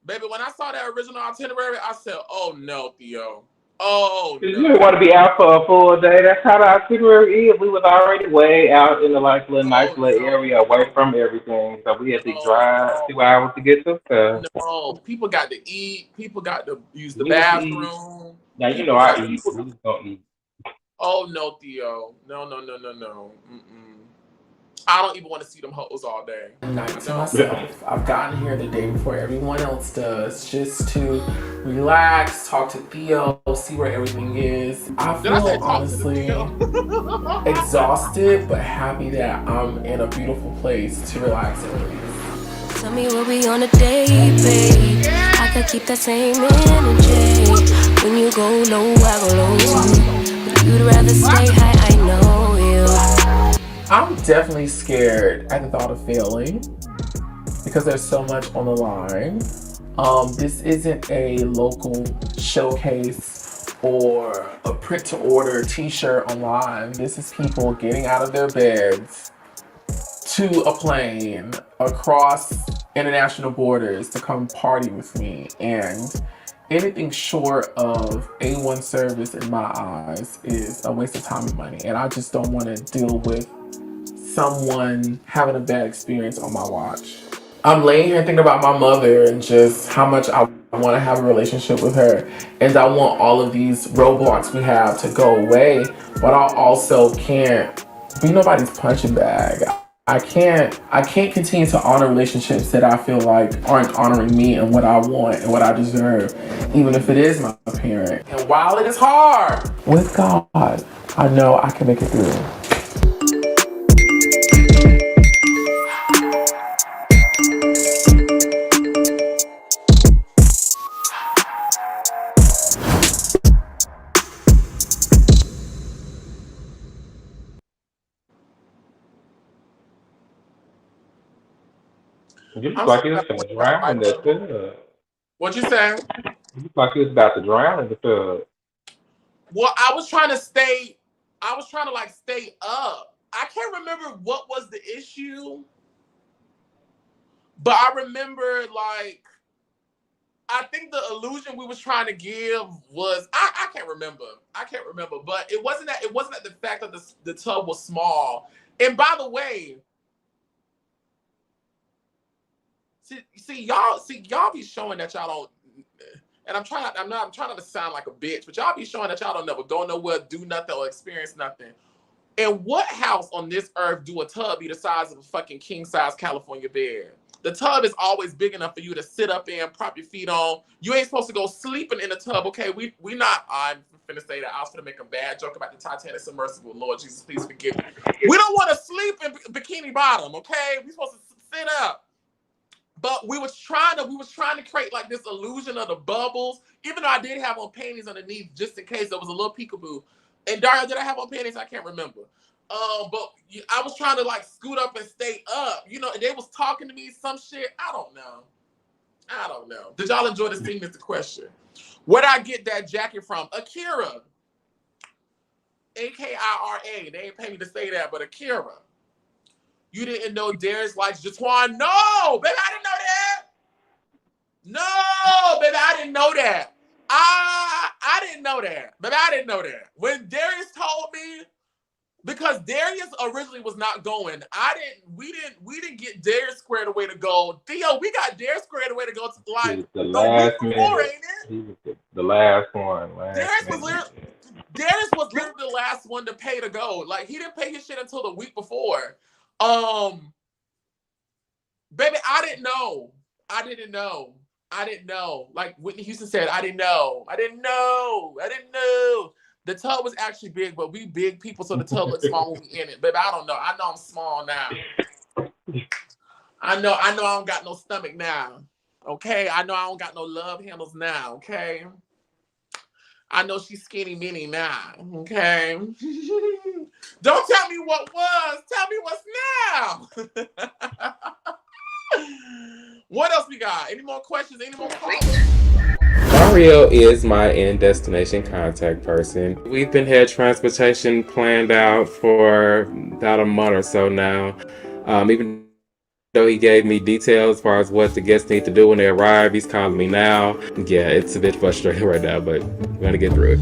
[SPEAKER 1] Baby, when I saw that original itinerary, I said, oh no, Theo. Oh no.
[SPEAKER 2] You didn't want to be out for a full day. That's how the itinerary is. We was already way out in the like little nice little area away from everything. So we had to drive 2 hours to get to stuff.
[SPEAKER 1] No, people got to eat. People got to use the bathroom.
[SPEAKER 2] Now you know I eat. We just don't eat.
[SPEAKER 1] Oh no, Theo. No. I don't even want to see them hoes all day.
[SPEAKER 4] Night to myself. I've gotten here the day before everyone else does, just to relax, talk to Theo, see where everything is. I feel honestly exhausted, but happy that I'm in a beautiful place to relax and release.
[SPEAKER 16] Tell me what we on a date, babe. I could keep that same energy. When you go low, I go low too. But you'd rather stay high, I know you.
[SPEAKER 4] I'm definitely scared at the thought of failing because there's so much on the line. This isn't a local showcase or a print to order t-shirt online. This is people getting out of their beds to a plane across international borders to come party with me, and anything short of A1 service in my eyes is a waste of time and money, and I just don't want to deal with someone having a bad experience on my watch. I'm laying here thinking about my mother and just how much I want to have a relationship with her, and I want all of these roadblocks we have to go away, but I also can't be nobody's punching bag. I can't continue to honor relationships that I feel like aren't honoring me and what I want and what I deserve, even if it is my parent. And while it is hard, with God, I know I can make it through.
[SPEAKER 2] You look like you was gonna drown in the tub.
[SPEAKER 1] What'd you say?
[SPEAKER 2] You look like you was about to drown in the tub.
[SPEAKER 1] Well, I was trying to stay up. I can't remember what was the issue, but I remember I think the illusion we was trying to give was I can't remember. But it wasn't that the fact that the tub was small. And by the way, see y'all be showing that y'all don't. And I'm trying not to sound like a bitch, but y'all be showing that y'all don't never go nowhere, do nothing, or experience nothing. And what house on this earth do a tub be the size of a fucking king size California bed? The tub is always big enough for you to sit up in, prop your feet on. You ain't supposed to go sleeping in the tub, okay? We not. I'm finna say that. I was finna make a bad joke about the Titanic submersible. Lord Jesus, please forgive me. We don't want to sleep in bikini bottom, okay? We supposed to sit up. But we was trying to create like this illusion of the bubbles, even though I did have on panties underneath just in case there was a little peekaboo. And Dario, did I have on panties? I can't remember. But I was trying to like scoot up and stay up. You know, they was talking to me some shit. I don't know. Did y'all enjoy the scene is the question. Where did I get that jacket from? Akira. A-K-I-R-A. They ain't pay me to say that, but Akira. You didn't know Darius likes JéTwahn? No, baby, I didn't know that. No, baby, I didn't know that. I didn't know that. Baby, I didn't know that. When Darius told me, because Darius originally was not going, we didn't get Darius squared away to go. Theo, we got Darius squared away to go to like
[SPEAKER 2] the last
[SPEAKER 1] week before,
[SPEAKER 2] minute.
[SPEAKER 1] ain't it?
[SPEAKER 2] He was the last one.
[SPEAKER 1] Darius was literally the last one to pay to go. Like he didn't pay his shit until the week before. Baby, I didn't know. Like Whitney Houston said, I didn't know. The tub was actually big, but we big people, so the tub looks small when we in it. Baby, I don't know. I know I'm small now. I know I don't got no stomach now. Okay? I know I don't got no love handles now. Okay? I know she's skinny mini now. Okay? Don't tell me what was. Tell me what's now. What else we got? Any more questions? Any more comments?
[SPEAKER 17] Andarrio is my end destination contact person. We've been had transportation planned out for about a month or so now. Even though he gave me details as far as what the guests need to do when they arrive, he's calling me now. Yeah, it's a bit frustrating right now, but we're gonna get through it.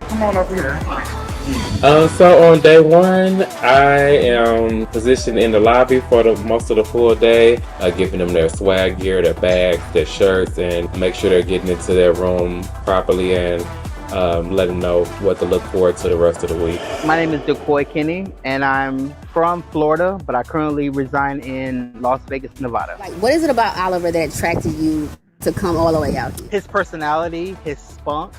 [SPEAKER 5] Come on over here.
[SPEAKER 17] So on day one, I am positioned in the lobby for most of the full day, giving them their swag gear, their bags, their shirts, and make sure they're getting into their room properly and let them know what to look forward to the rest of the week.
[SPEAKER 18] My name is Nicole Rae, and I'm from Florida, but I currently reside in Las Vegas, Nevada.
[SPEAKER 19] Like, what is it about Oliver that attracted you to come all the way out here?
[SPEAKER 18] His personality, his spunk,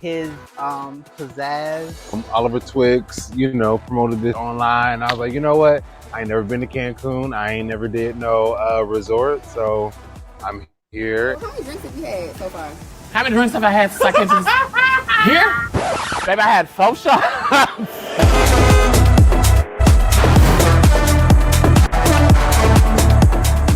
[SPEAKER 18] his pizzazz.
[SPEAKER 6] Oliver Twixt, promoted this online. I was like, you know what? I ain't never been to Cancun. I ain't never did no resort, so I'm here.
[SPEAKER 19] How many drinks have you had so far?
[SPEAKER 5] How many drinks have I had since I came to this? Here? Baby, I had 4 shots.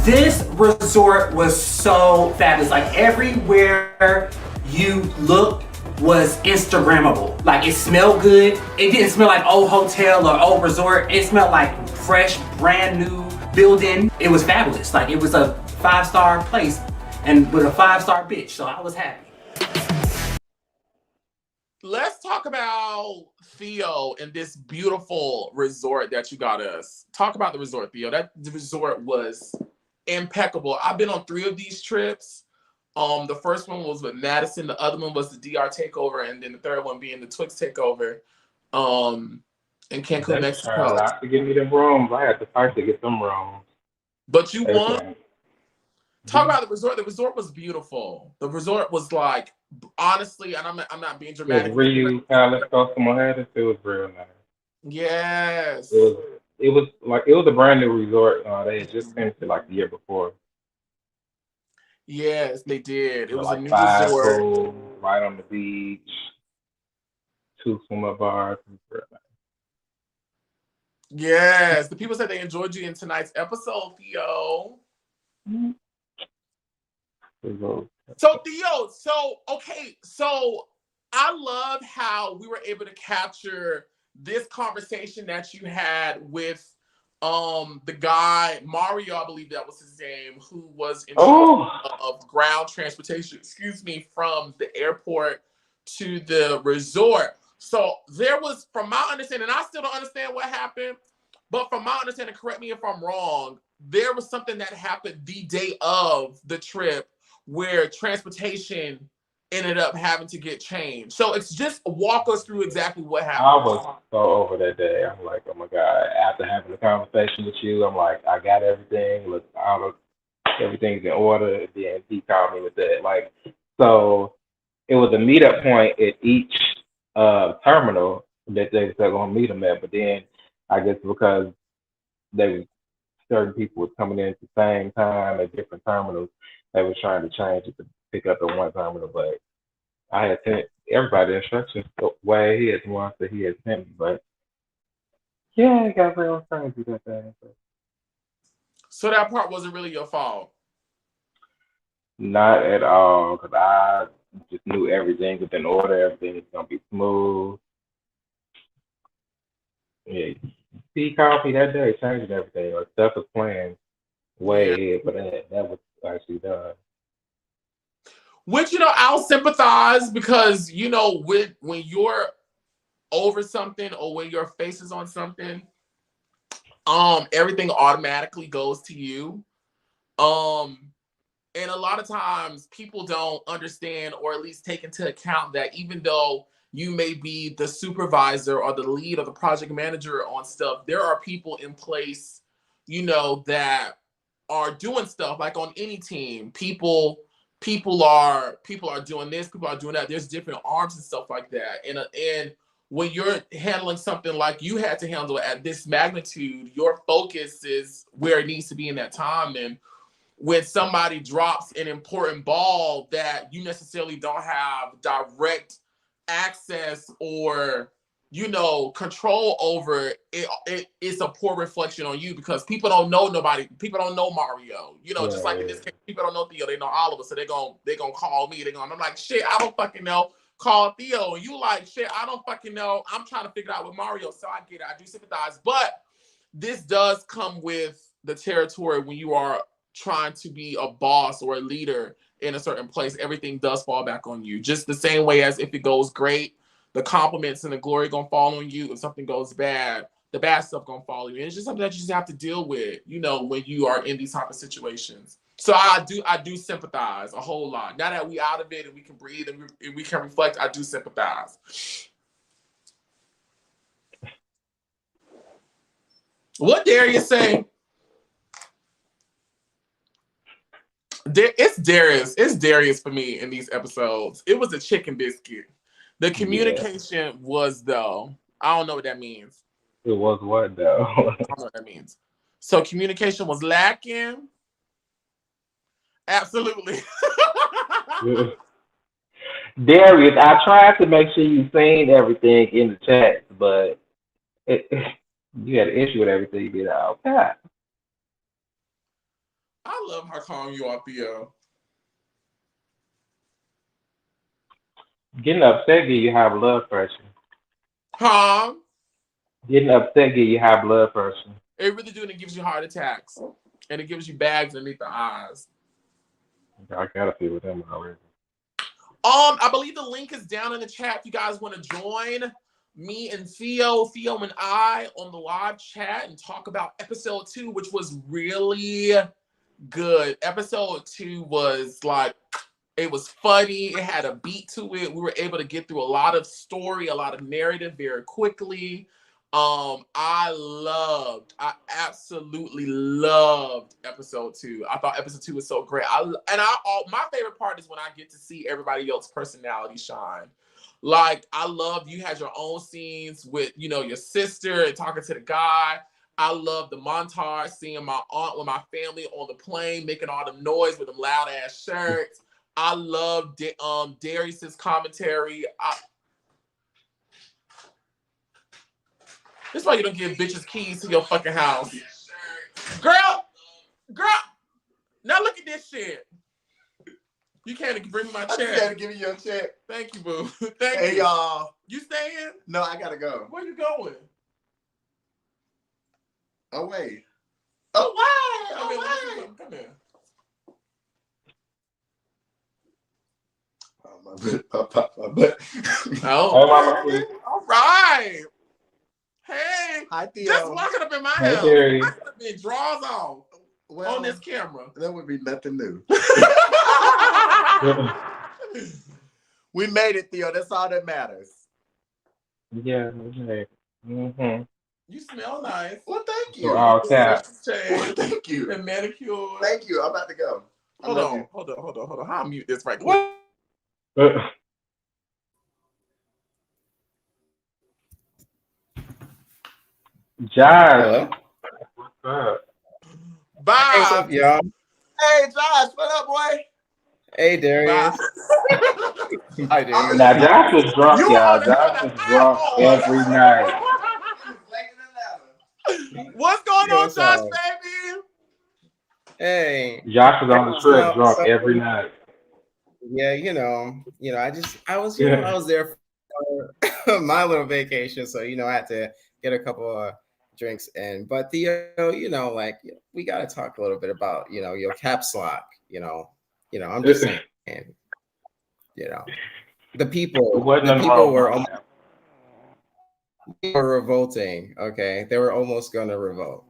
[SPEAKER 11] This resort was so fabulous. Like everywhere you looked was Instagrammable. Like it smelled good. It didn't smell like old hotel or old resort. It smelled like fresh, brand new building. It was fabulous. Like it was a 5-star place and with a 5-star bitch. So I was happy.
[SPEAKER 1] Let's talk about Theo and this beautiful resort that you got us. Talk about the resort, Theo. The resort was impeccable. I've been on 3 of these trips. The first one was with Madison, the other one was the DR takeover, and then the third one being the Twixt takeover in Cancun, Mexico.
[SPEAKER 2] I have to give me them rooms. I had to fight to get them rooms.
[SPEAKER 1] But you won. Talk about the resort. The resort was beautiful. The resort was like, honestly, and I'm not being dramatic.
[SPEAKER 2] The Rio Palace, Costa Mojave, it was real nice.
[SPEAKER 1] Yes.
[SPEAKER 2] It was a brand new resort. They had just finished it like the year before.
[SPEAKER 1] Yes, they did. It was
[SPEAKER 2] like
[SPEAKER 1] a new
[SPEAKER 2] 5
[SPEAKER 1] resort.
[SPEAKER 2] pools, right on the beach, 2 swim-up bars.
[SPEAKER 1] Yes, the people said they enjoyed you in tonight's episode, Theo. So Theo, so
[SPEAKER 12] I love how we were able to capture this conversation that you had with the guy Mario, I believe that was his name, who was in charge of ground transportation, from the airport to the resort. So there was, from my understanding, I still don't understand what happened, but from my understanding, correct me if I'm wrong, there was something that happened the day of the trip where transportation ended up having to get changed. So it's just walk us through exactly what happened.
[SPEAKER 6] I was so over that day. I'm like, oh my God. After having a conversation with you, I'm like, I got everything. Look, everything's in order. And then he called me with that. Like, so it was a meetup point at each terminal that they were going to meet him at. But then I guess because certain people were coming in at the same time at different terminals, they were trying to change it to pick up at one terminal. But I had sent everybody instructions the way he had the ones that he had sent me. But yeah, I got real crazy that day.
[SPEAKER 12] So that part wasn't really your fault?
[SPEAKER 6] Not at all, because I just knew everything was in order. Everything was going to be smooth. Yeah, he called me that day, changing everything. Like, stuff was planned way ahead, but that was actually done.
[SPEAKER 12] Which, I'll sympathize because, when you're over something or when your face is on something, everything automatically goes to you. And a lot of times people don't understand or at least take into account that even though you may be the supervisor or the lead or the project manager on stuff, there are people in place, that are doing stuff like on any team. People are doing this, people are doing that. There's different arms and stuff like that. And when you're handling something like you had to handle at this magnitude, your focus is where it needs to be in that time. And when somebody drops an important ball that you necessarily don't have direct access or control over, it's a poor reflection on you because people don't know Mario, just like in this case, people don't know Theo, they know Oliver, so they're gonna call me, I'm like, shit, I don't fucking know, call Theo, and you like, shit, I don't fucking know, I'm trying to figure it out with Mario. So I get it, I do sympathize, but this does come with the territory when you are trying to be a boss or a leader in a certain place. Everything does fall back on you, just the same way as if it goes great, the compliments and the glory gonna fall on you. If something goes bad, the bad stuff gonna fall on you. And it's just something that you just have to deal with, when you are in these type of situations. So I do sympathize a whole lot. Now that we out of it and we can breathe and we can reflect, I do sympathize. What Darius say? It's Darius for me in these episodes. It was a chicken biscuit. The communication was, though, I don't know what that means.
[SPEAKER 6] It was what, though?
[SPEAKER 12] I don't know what that means. So communication was lacking? Absolutely.
[SPEAKER 6] Darius, I tried to make sure you seen everything in the chat, but you had an issue with everything. You did. Okay.
[SPEAKER 12] I love her calling you out, Theo.
[SPEAKER 6] Getting upset give you high blood pressure.
[SPEAKER 12] Huh?
[SPEAKER 6] Getting upset give you high blood pressure.
[SPEAKER 12] It really do, and it gives you heart attacks. And it gives you bags underneath the eyes.
[SPEAKER 6] I gotta feel them already.
[SPEAKER 12] I believe the link is down in the chat if you guys want to join me and Theo and I on the live chat and talk about episode 2, which was really good. Episode 2 was like, it was funny. It had a beat to it. We were able to get through a lot of story, a lot of narrative very quickly. I absolutely loved episode 2. I thought episode 2 was so great. My favorite part is when I get to see everybody else's personality shine. Like, I loved you had your own scenes with, your sister and talking to the guy. I love the montage, seeing my aunt with my family on the plane, making all the noise with them loud ass shirts. I love Darius's commentary. This is why you don't give bitches keys to your fucking house. Girl, now look at this shit.
[SPEAKER 1] You can't bring me my
[SPEAKER 9] I just
[SPEAKER 1] check.
[SPEAKER 9] had to give you your check.
[SPEAKER 1] Thank you, boo. Thank
[SPEAKER 9] Hey,
[SPEAKER 1] you.
[SPEAKER 9] y'all.
[SPEAKER 1] You staying?
[SPEAKER 9] No, I gotta go.
[SPEAKER 1] Where you going?
[SPEAKER 9] Away.
[SPEAKER 1] Come here. Come here.
[SPEAKER 9] Oh, my butt.
[SPEAKER 1] Oh, all right. Hey,
[SPEAKER 9] Hi, Theo.
[SPEAKER 1] just walking up in my
[SPEAKER 6] Hey,
[SPEAKER 1] house.
[SPEAKER 6] Terry.
[SPEAKER 1] I could have been draws off on this camera.
[SPEAKER 9] That would be nothing new. We made it, Theo. That's all that matters.
[SPEAKER 6] Yeah, okay. Mm-hmm.
[SPEAKER 1] You smell nice.
[SPEAKER 9] Well, thank you.
[SPEAKER 6] So all cap.
[SPEAKER 9] Well, thank you.
[SPEAKER 1] And manicure.
[SPEAKER 9] Thank you. I'm about to go.
[SPEAKER 1] Hold on. I'll mute this right quick.
[SPEAKER 6] Josh. What's up?
[SPEAKER 9] Bye.
[SPEAKER 20] Hey, what's up, y'all?
[SPEAKER 9] Hey, Josh. What up, boy?
[SPEAKER 20] Hey, Darius. Hi, Darius.
[SPEAKER 6] Now, Josh was drunk, y'all. Josh was drunk every night.
[SPEAKER 1] What's going on,
[SPEAKER 20] What's
[SPEAKER 1] Josh,
[SPEAKER 20] up?
[SPEAKER 1] baby?
[SPEAKER 20] Hey.
[SPEAKER 6] Josh was on the trip drunk every night.
[SPEAKER 20] Yeah, I was there for my little vacation, so I had to get a couple of drinks in. But Theo, we got to talk a little bit about your caps lock. I'm just saying, the people were revolting. Okay, they were almost gonna revolt.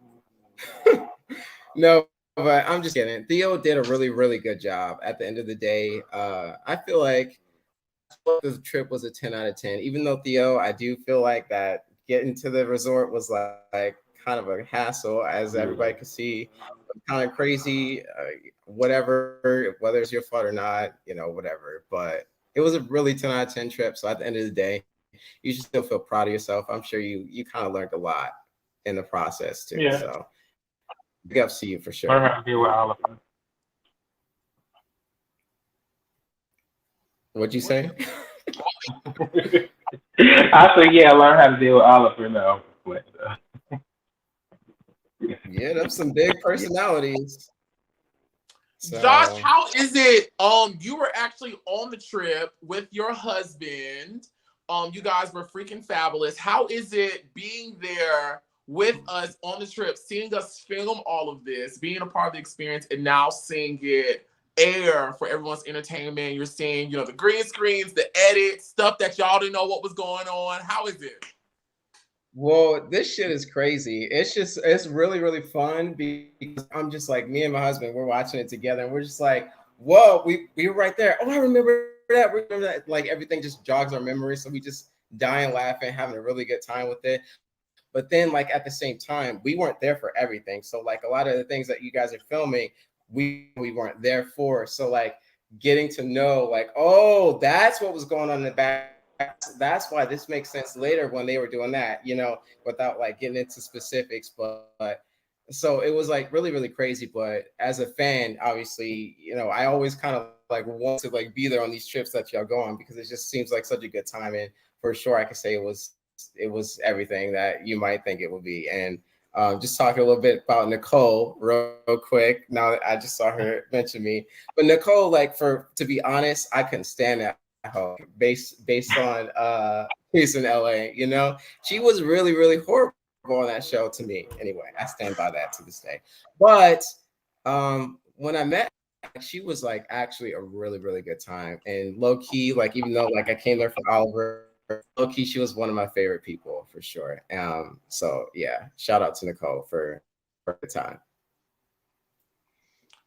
[SPEAKER 20] No, but I'm just kidding. Theo did a really, really good job. At the end of the day, I feel like the trip was a 10 out of 10. Even though Theo, I do feel like that getting to the resort was like kind of a hassle, as everybody could see. Kind of crazy, whatever, whether it's your fault or not, whatever. But it was a really 10 out of 10 trip. So at the end of the day, you should still feel proud of yourself. I'm sure you kind of learned a lot in the process too.
[SPEAKER 6] Yeah.
[SPEAKER 20] So big ups to you for sure.
[SPEAKER 6] Learn how to deal with Oliver.
[SPEAKER 20] What'd you say?
[SPEAKER 6] I said, yeah, learn how to deal with Oliver now.
[SPEAKER 20] Yeah, that's some big personalities. So,
[SPEAKER 1] Josh, how is it? You were actually on the trip with your husband. You guys were freaking fabulous. How is it being there with us on the trip, seeing us film all of this, being a part of the experience, and now seeing it air for everyone's entertainment? You're seeing, the green screens, the edit, stuff that y'all didn't know what was going on. How is it?
[SPEAKER 20] well, this shit is crazy. It's really, really fun because I'm just like, me and my husband, we're watching it together and we're just like, whoa, we were right there. Oh, I remember that. We remember that. Like everything just jogs our memory. So we just dying laughing, having a really good time with it. But then like at the same time, we weren't there for everything. So like a lot of the things that you guys are filming, we weren't there for. So like getting to know like, oh, that's what was going on in the back. That's why this makes sense later when they were doing that, without like getting into specifics. But so it was like really, really crazy. But as a fan, obviously, I always kind of like want to like be there on these trips that y'all go on because it just seems like such a good time. And for sure, I could say it was everything that you might think it would be. And just talking a little bit about Nicole real quick. Now that I just saw her mention me, but Nicole, like to be honest, I couldn't stand that. Based on Peace in LA, she was really, really horrible on that show to me. Anyway, I stand by that to this day. But when I met her, she was like actually a really, really good time. And low key, like even though like I came there for Oliver, low key, she was one of my favorite people for sure. So yeah, shout out to Nicole for the time.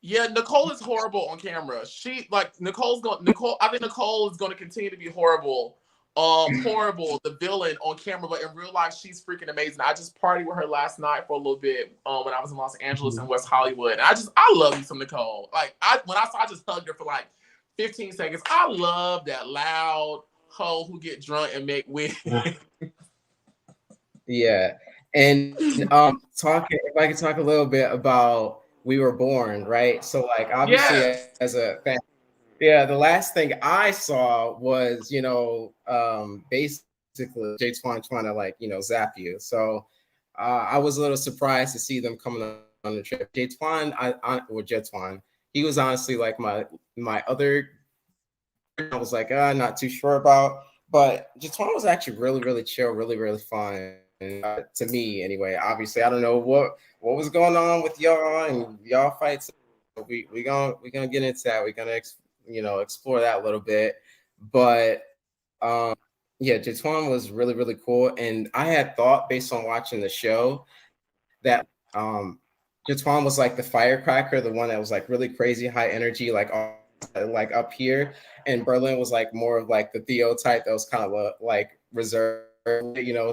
[SPEAKER 1] Yeah, Nicole is horrible on camera. I think Nicole is going to continue to be horrible, the villain on camera, but in real life, she's freaking amazing. I just partied with her last night for a little bit when I was in Los Angeles and West Hollywood. And I love me some Nicole. Like I just hugged her for like 15 seconds. I love that loud hoe who get drunk and make wigs.
[SPEAKER 20] Yeah, and if I could talk a little bit about We Were Born, right? So like obviously as a fan, the last thing I saw was basically JéTwahn trying to like zap you. So I was a little surprised to see them coming on the trip. JéTwahn, JéTwahn, he was honestly like my other I was like, not too sure about. But JéTwahn was actually really, really chill, really, really fun. To me, anyway. Obviously, I don't know what was going on with y'all and y'all fights. We gonna get into that. We're gonna explore that a little bit. But yeah, JéTwahn was really, really cool. And I had thought, based on watching the show, that JéTwahn was like the firecracker, the one that was like really crazy, high energy, like up here. And Berlin was like more of like the Theo type that was kind of like reserved,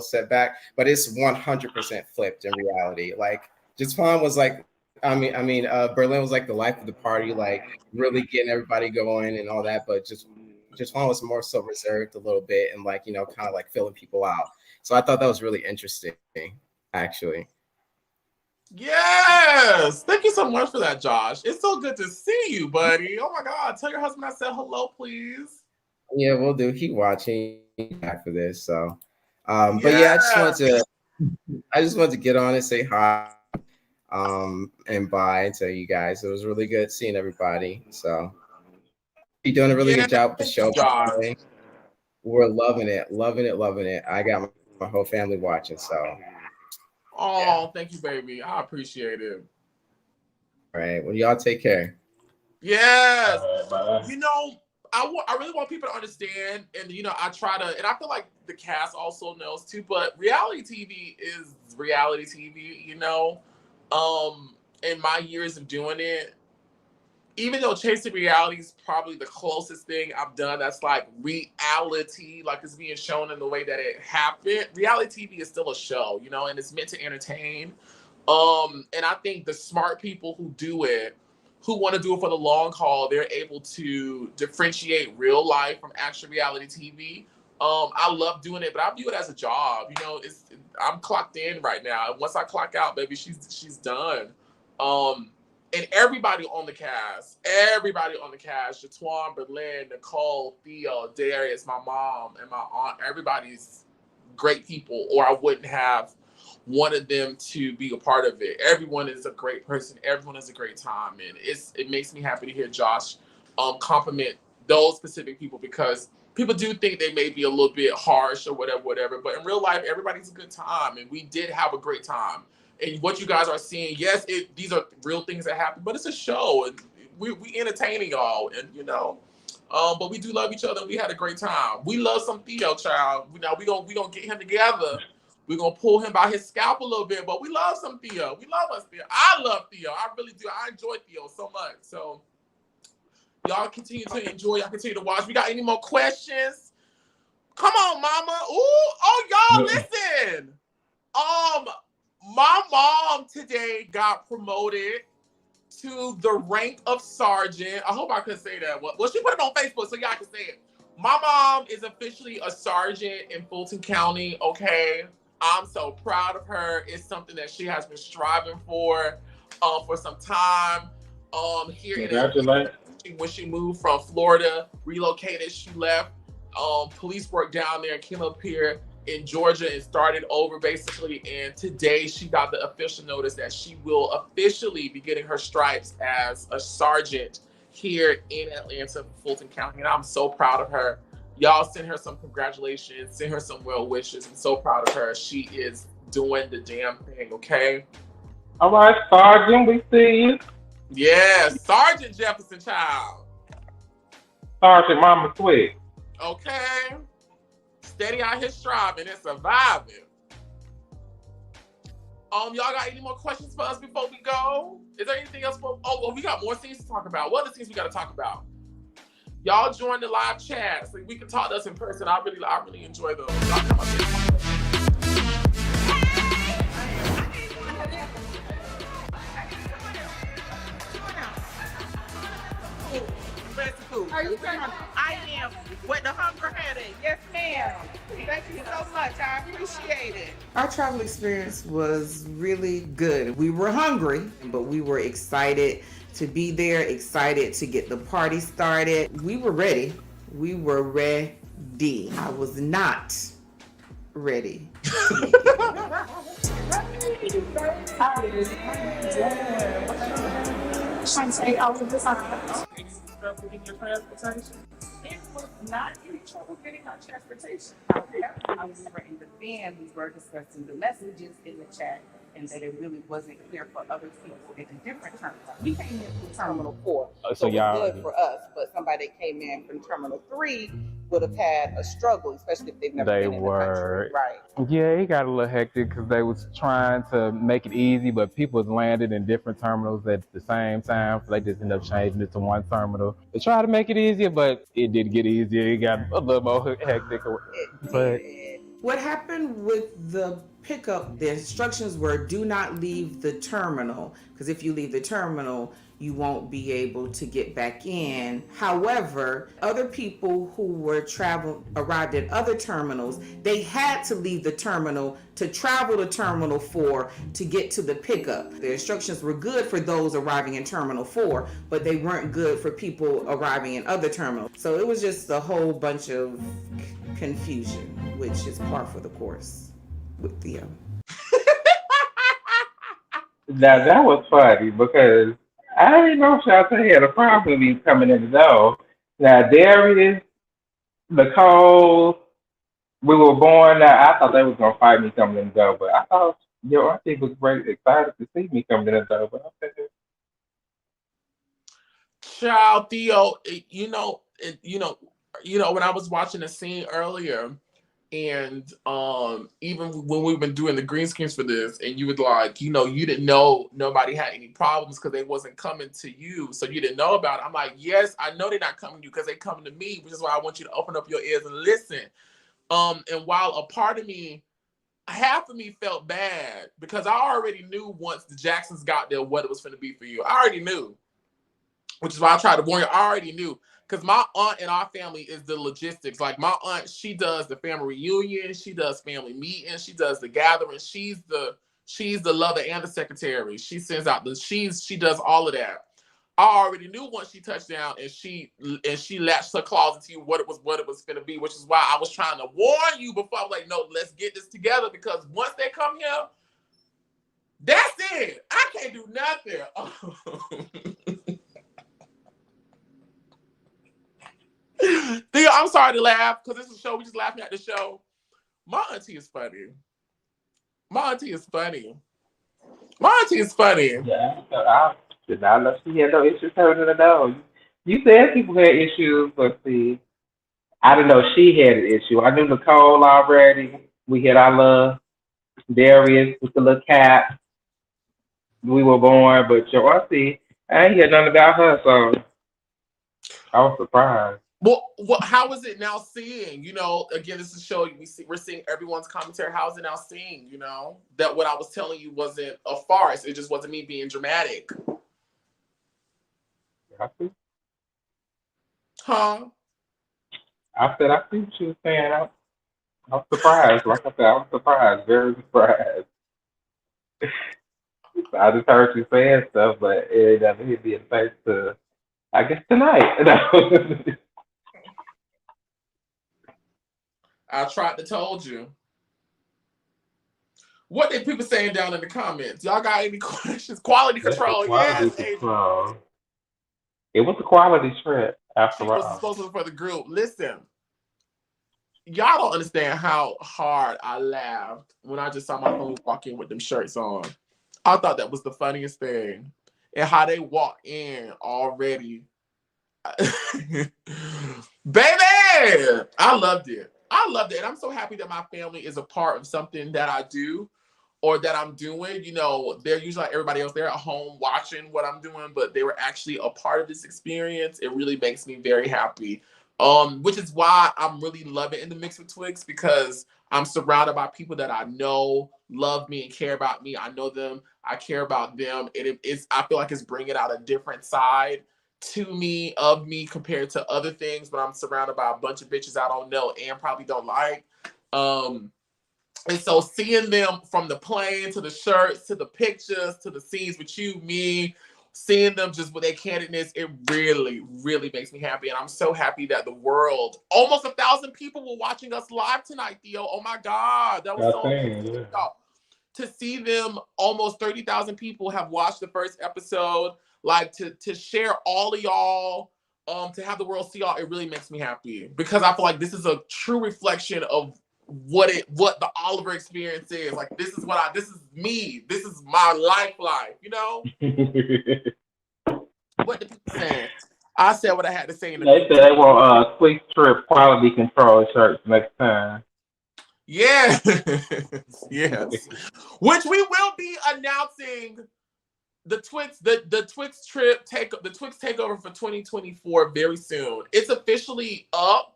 [SPEAKER 20] set back. But it's 100% flipped in reality. Like JéTwahn was like, Berlin was like the life of the party, like really getting everybody going and all that. But JéTwahn was more so reserved a little bit and like, kind of like filling people out. So I thought that was really interesting, actually.
[SPEAKER 1] Yes. Thank you so much for that, Josh. It's so good to see you, buddy. Oh my God. Tell your husband I said hello, please.
[SPEAKER 20] Yeah, we'll do. Keep watching after this. So but yeah, I just wanted to get on and say hi. And bye to you guys. It was really good seeing everybody. So you're doing a really good job with the show. We're loving it. I got my whole family watching. So
[SPEAKER 1] thank you, baby. I appreciate it.
[SPEAKER 20] All right. Well, y'all take care.
[SPEAKER 1] Yes. I really want people to understand, and I try to, and I feel like the cast also knows too, but reality TV is reality TV, in my years of doing it, even though Chasing Reality is probably the closest thing I've done that's like reality, like it's being shown in the way that it happened. Reality TV is still a show, and it's meant to entertain. And I think the smart people who do it, who want to do it for the long haul, they're able to differentiate real life from actual reality TV. I love doing it, but I view it as a job. I'm clocked in right now. Once I clock out, baby, she's done. And everybody on the cast, JéTwahn, Berlin, Nicole, Theo, Darius, my mom, and my aunt, everybody's great people, or I wouldn't have wanted them to be a part of it. Everyone is a great person. Everyone has a great time. And it makes me happy to hear Josh compliment those specific people, because people do think they may be a little bit harsh or whatever. But in real life, everybody's a good time. And we did have a great time. And what you guys are seeing, yes, these are real things that happen, but it's a show. And we entertaining y'all. And, but we do love each other. And we had a great time. We love some Theo, child. Now we gonna get him together. We're going to pull him by his scalp a little bit, but we love some Theo. We love us, Theo. I love Theo. I really do. I enjoy Theo so much. So y'all continue to enjoy. Y'all continue to watch. We got any more questions? Come on, mama. Y'all, listen. My mom today got promoted to the rank of sergeant. I hope I could say that. Well, she put it on Facebook, so y'all can say it. My mom is officially a sergeant in Fulton County, okay? I'm so proud of her. It's something that she has been striving for some time.
[SPEAKER 6] Congratulations.
[SPEAKER 1] When she moved from Florida, relocated, she left police work down there and came up here in Georgia and started over basically. And today she got the official notice that she will officially be getting her stripes as a sergeant here in Atlanta, Fulton County. And I'm so proud of her. Y'all send her some congratulations, send her some well wishes. I'm so proud of her. She is doing the damn thing, okay?
[SPEAKER 6] All right, Sergeant, we see you.
[SPEAKER 1] Yeah, Sergeant Jefferson, child.
[SPEAKER 6] Sergeant Mama Twix.
[SPEAKER 1] Okay. Steady out here striving and surviving. Y'all got any more questions for us before we go? Is there anything else? We got more things to talk about. What other things we got to talk about? Y'all join the live chat so we can talk to us in person. I really enjoy those. Y'all come up here.
[SPEAKER 21] Are you I am with the hunger headache. Yes, ma'am. Thank you so much. I appreciate it.
[SPEAKER 13] Our travel experience was really good. We were hungry, but we were excited to be there, excited to get the party started. We were ready. We were ready. I was not ready.
[SPEAKER 21] Chantae, all of this. was not any trouble getting our transportation. However, when we were in the van, we were discussing the messages in the chat and that it really wasn't clear for other people in a different terminal. We came in from Terminal 4, so it was good for us, but somebody that came in from Terminal 3 would have had a struggle, especially if they've never been in the country. Right.
[SPEAKER 6] Yeah, it got a little hectic because they was trying to make it easy, but people was landed in different terminals at the same time, so they just ended up changing it to one terminal. They tried to make it easier, but it didn't get easier. It got a little more hectic. But
[SPEAKER 13] What happened with the pickup, the instructions were do not leave the terminal, because if you leave the terminal, you won't be able to get back in. However, other people who were arrived at other terminals, they had to leave the terminal to travel to Terminal 4 to get to the pickup. The instructions were good for those arriving in Terminal 4, but they weren't good for people arriving in other terminals. So it was just a whole bunch of confusion, which is par for the course with Theo.
[SPEAKER 2] Now that was funny because I didn't know Shealtiel had a problem with me coming in the door. Now Darius, Nicole, we were born. Now I thought they was gonna fight me coming in the door, but I thought your auntie was very excited to see me coming in the door. But okay.
[SPEAKER 1] Child Theo, when I was watching the scene earlier, and even when we've been doing the green screens for this, and you would like, you didn't know nobody had any problems because they wasn't coming to you, so you didn't know about it. I'm like, yes, I know they're not coming to you because they coming to me, which is why I want you to open up your ears and listen. And while a part of me, half of me felt bad because I already knew once the Jacksons got there what it was going to be for you. I already knew, which is why I tried to warn you. I already knew. Because my aunt and our family is the logistics. Like my aunt, she does the family reunion, she does family meetings, she does the gathering. She's the lover and the secretary. She sends out she does all of that. I already knew once she touched down and she latched her claws into you what it was gonna be, which is why I was trying to warn you before. I was like, no, let's get this together because once they come here, that's it. I can't do nothing. Theo, I'm sorry to laugh because this is a show. We just laughing at the show. My auntie is funny. My auntie is funny.
[SPEAKER 2] Yeah, I did not know she had no issues coming in the door. You said people had issues, but see, I didn't know she had an issue. I knew Nicole already. We had our love. Darius with the little cat. We were born, but your auntie, I ain't hear nothing about her, so I was surprised.
[SPEAKER 1] Well, how is it now seeing? Again, this is a show we're seeing everyone's commentary. How is it now seeing? That what I was telling you wasn't a farce. It just wasn't me being dramatic.
[SPEAKER 2] I see.
[SPEAKER 1] Huh?
[SPEAKER 2] I said I see what she was saying. I'm surprised. Like I said, I'm surprised, very surprised. I just heard you saying stuff, but it never hit me in the face to, I guess, tonight.
[SPEAKER 1] I tried to told you. What did people saying down in the comments? Y'all got any questions? Quality control, yes.
[SPEAKER 2] Control. It was a quality trip after all.
[SPEAKER 1] She was supposed to for the group. Listen, y'all don't understand how hard I laughed when I just saw my phone walk in with them shirts on. I thought that was the funniest thing. And how they walk in already. Baby! I loved it. And I'm so happy that my family is a part of something that I do or that I'm doing. They're usually like everybody else. They're at home watching what I'm doing, but they were actually a part of this experience. It really makes me very happy. Which is why I'm really loving In the Mix with Twixt, because I'm surrounded by people that I know love me and care about me. I know them. I care about them. And I feel like it's bringing out a different side to me, of me, compared to other things, but I'm surrounded by a bunch of bitches I don't know and probably don't like. And so seeing them from the plane to the shirts to the pictures to the scenes with you, me, seeing them just with their candidness, it really, really makes me happy. And I'm so happy that the world, almost 1,000 people were watching us live tonight, Theo. Oh my God, that was so amazing. Yeah. To see them, almost 30,000 people have watched the first episode. Like to share all of y'all to have the world see y'all, it really makes me happy because I feel like this is a true reflection of what the Oliver experience is. Like this is me. This is my life, you know? What the people saying? I said what I had to say in the
[SPEAKER 6] They said they want Twixt trip quality control shirts next time.
[SPEAKER 1] Yeah. Yes. Which we will be announcing the Twixt takeover for 2024 very soon. It's officially up.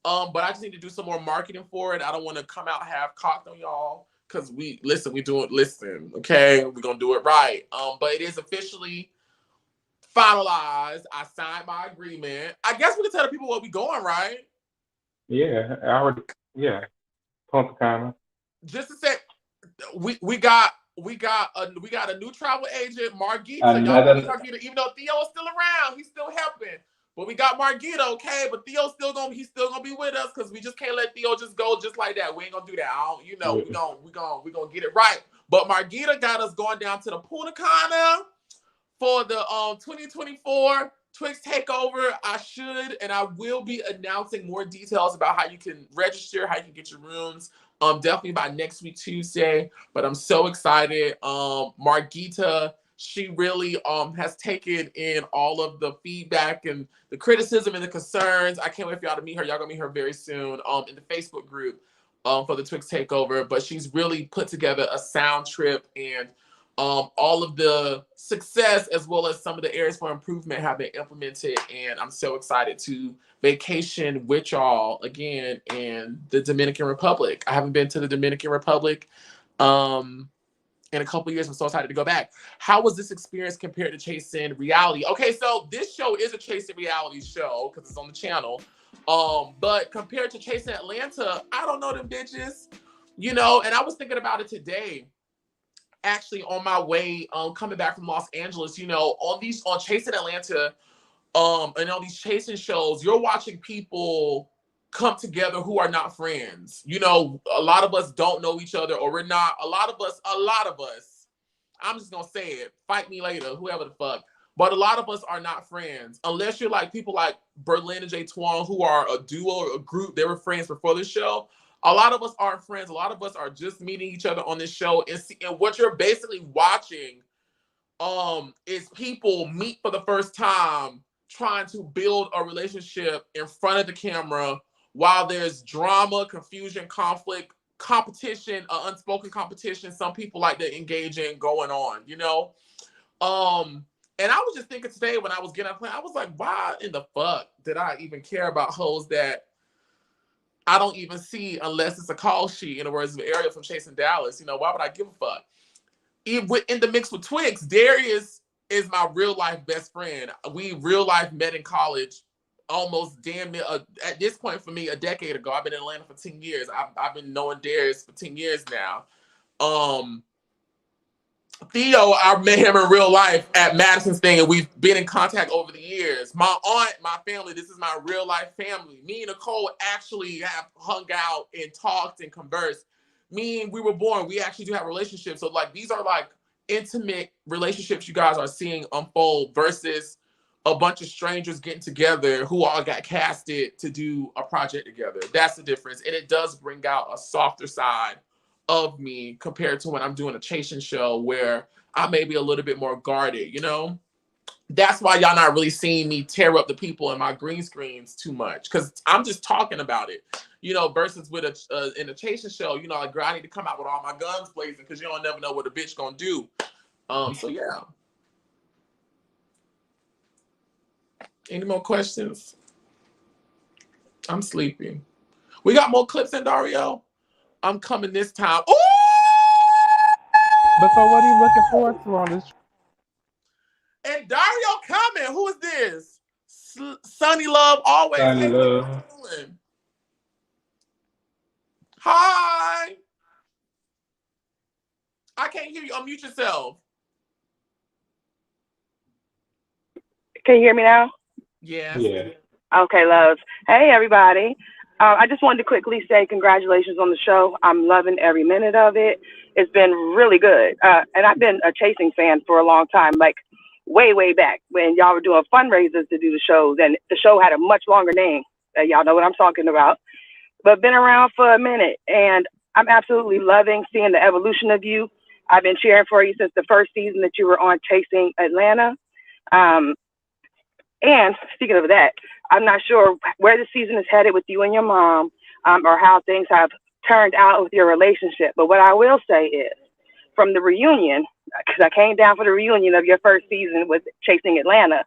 [SPEAKER 1] But I just need to do some more marketing for it. I don't want to come out half-cocked on y'all because okay? We're gonna do it right. But it is officially finalized. I signed my agreement. I guess we can tell the people where we going, right?
[SPEAKER 6] Yeah, Punta Cana.
[SPEAKER 1] Just to say, we got a new travel agent, Margita. Y'all know Margita, even though Theo is still around, he's still helping. But we got Margita, okay? But Theo's still gonna be with us because we just can't let Theo just go just like that. We ain't gonna do that. We gonna get it right. But Margita got us going down to the Punta Cana for the 2024 Twixt takeover. I should and I will be announcing more details about how you can register, how you can get your rooms. Definitely by next week Tuesday. But I'm so excited. Margita, she really has taken in all of the feedback and the criticism and the concerns. I can't wait for y'all to meet her. Y'all gonna meet her very soon in the Facebook group for the Twixt takeover. But she's really put together a sound trip, and all of the success as well as some of the areas for improvement have been implemented. And I'm so excited to vacation with y'all again in the Dominican Republic. I haven't been to the Dominican Republic in a couple of years. I'm so excited to go back. How was this experience compared to Chasing Reality? Okay, so this show is a Chasing Reality show because it's on the channel. But compared to Chasing Atlanta, I don't know them bitches, and I was thinking about it today, actually on my way coming back from Los Angeles, on Chasing Atlanta, and on these chasing shows, you're watching people come together who are not friends. A lot of us don't know each other, or we're not. A lot of us, I'm just gonna say it, fight me later, whoever the fuck. But a lot of us are not friends. Unless you're like people like Berlin and JéTwahn, who are a duo or a group. They were friends before the show. A lot of us aren't friends. A lot of us are just meeting each other on this show. And what you're basically watching is people meet for the first time, trying to build a relationship in front of the camera while there's drama, confusion, conflict, competition, unspoken competition. Some people like to engage in going on, And I was just thinking today when I was getting on plane, I was like, why in the fuck did I even care about hoes that I don't even see unless it's a call sheet, in the words of Ariel from Chasing Dallas? Why would I give a fuck? In the mix with Twixt, Darius is my real life best friend. We real life met in college almost damn near, at this point for me, a decade ago. I've been in Atlanta for 10 years. I've been knowing Darius for 10 years now. Theo, I met him in real life at Madison's thing, and we've been in contact over the years. My aunt, my family, this is my real life family. Me and Nicole actually have hung out and talked and conversed. We were born, we actually do have relationships. So these are intimate relationships you guys are seeing unfold versus a bunch of strangers getting together who all got casted to do a project together. That's the difference. And it does bring out a softer side of me compared to when I'm doing a chasing show where I may be a little bit more guarded, That's why y'all not really seeing me tear up the people in my green screens too much, because I'm just talking about it, versus with in a chasing show, girl, I need to come out with all my guns blazing because you don't never know what a bitch gonna do. So yeah. Any more questions? I'm sleepy. We got more clips, Andarrio. I'm coming this time. Ooh!
[SPEAKER 6] But so what are you looking forward to on this?
[SPEAKER 1] And Dario coming. Who is this? Sunny Love always.
[SPEAKER 6] Sunny Love.
[SPEAKER 1] Hi. I can't hear you. Unmute yourself.
[SPEAKER 3] Can you hear me now?
[SPEAKER 1] Yes.
[SPEAKER 6] Yeah.
[SPEAKER 3] Okay, loves. Hey, everybody. I just wanted to quickly say congratulations on the show. I'm loving every minute of it. It's been really good. And I've been a chasing fan for a long time. way, way back when y'all were doing fundraisers to do the shows, and the show had a much longer name. Y'all know what I'm talking about. But been around for a minute, and I'm absolutely loving seeing the evolution of you. I've been cheering for you since the first season that you were on Chasing Atlanta. And speaking of that, I'm not sure where the season is headed with you and your mom, or how things have turned out with your relationship. But what I will say is, from the reunion, because I came down for the reunion of your first season with Chasing Atlanta,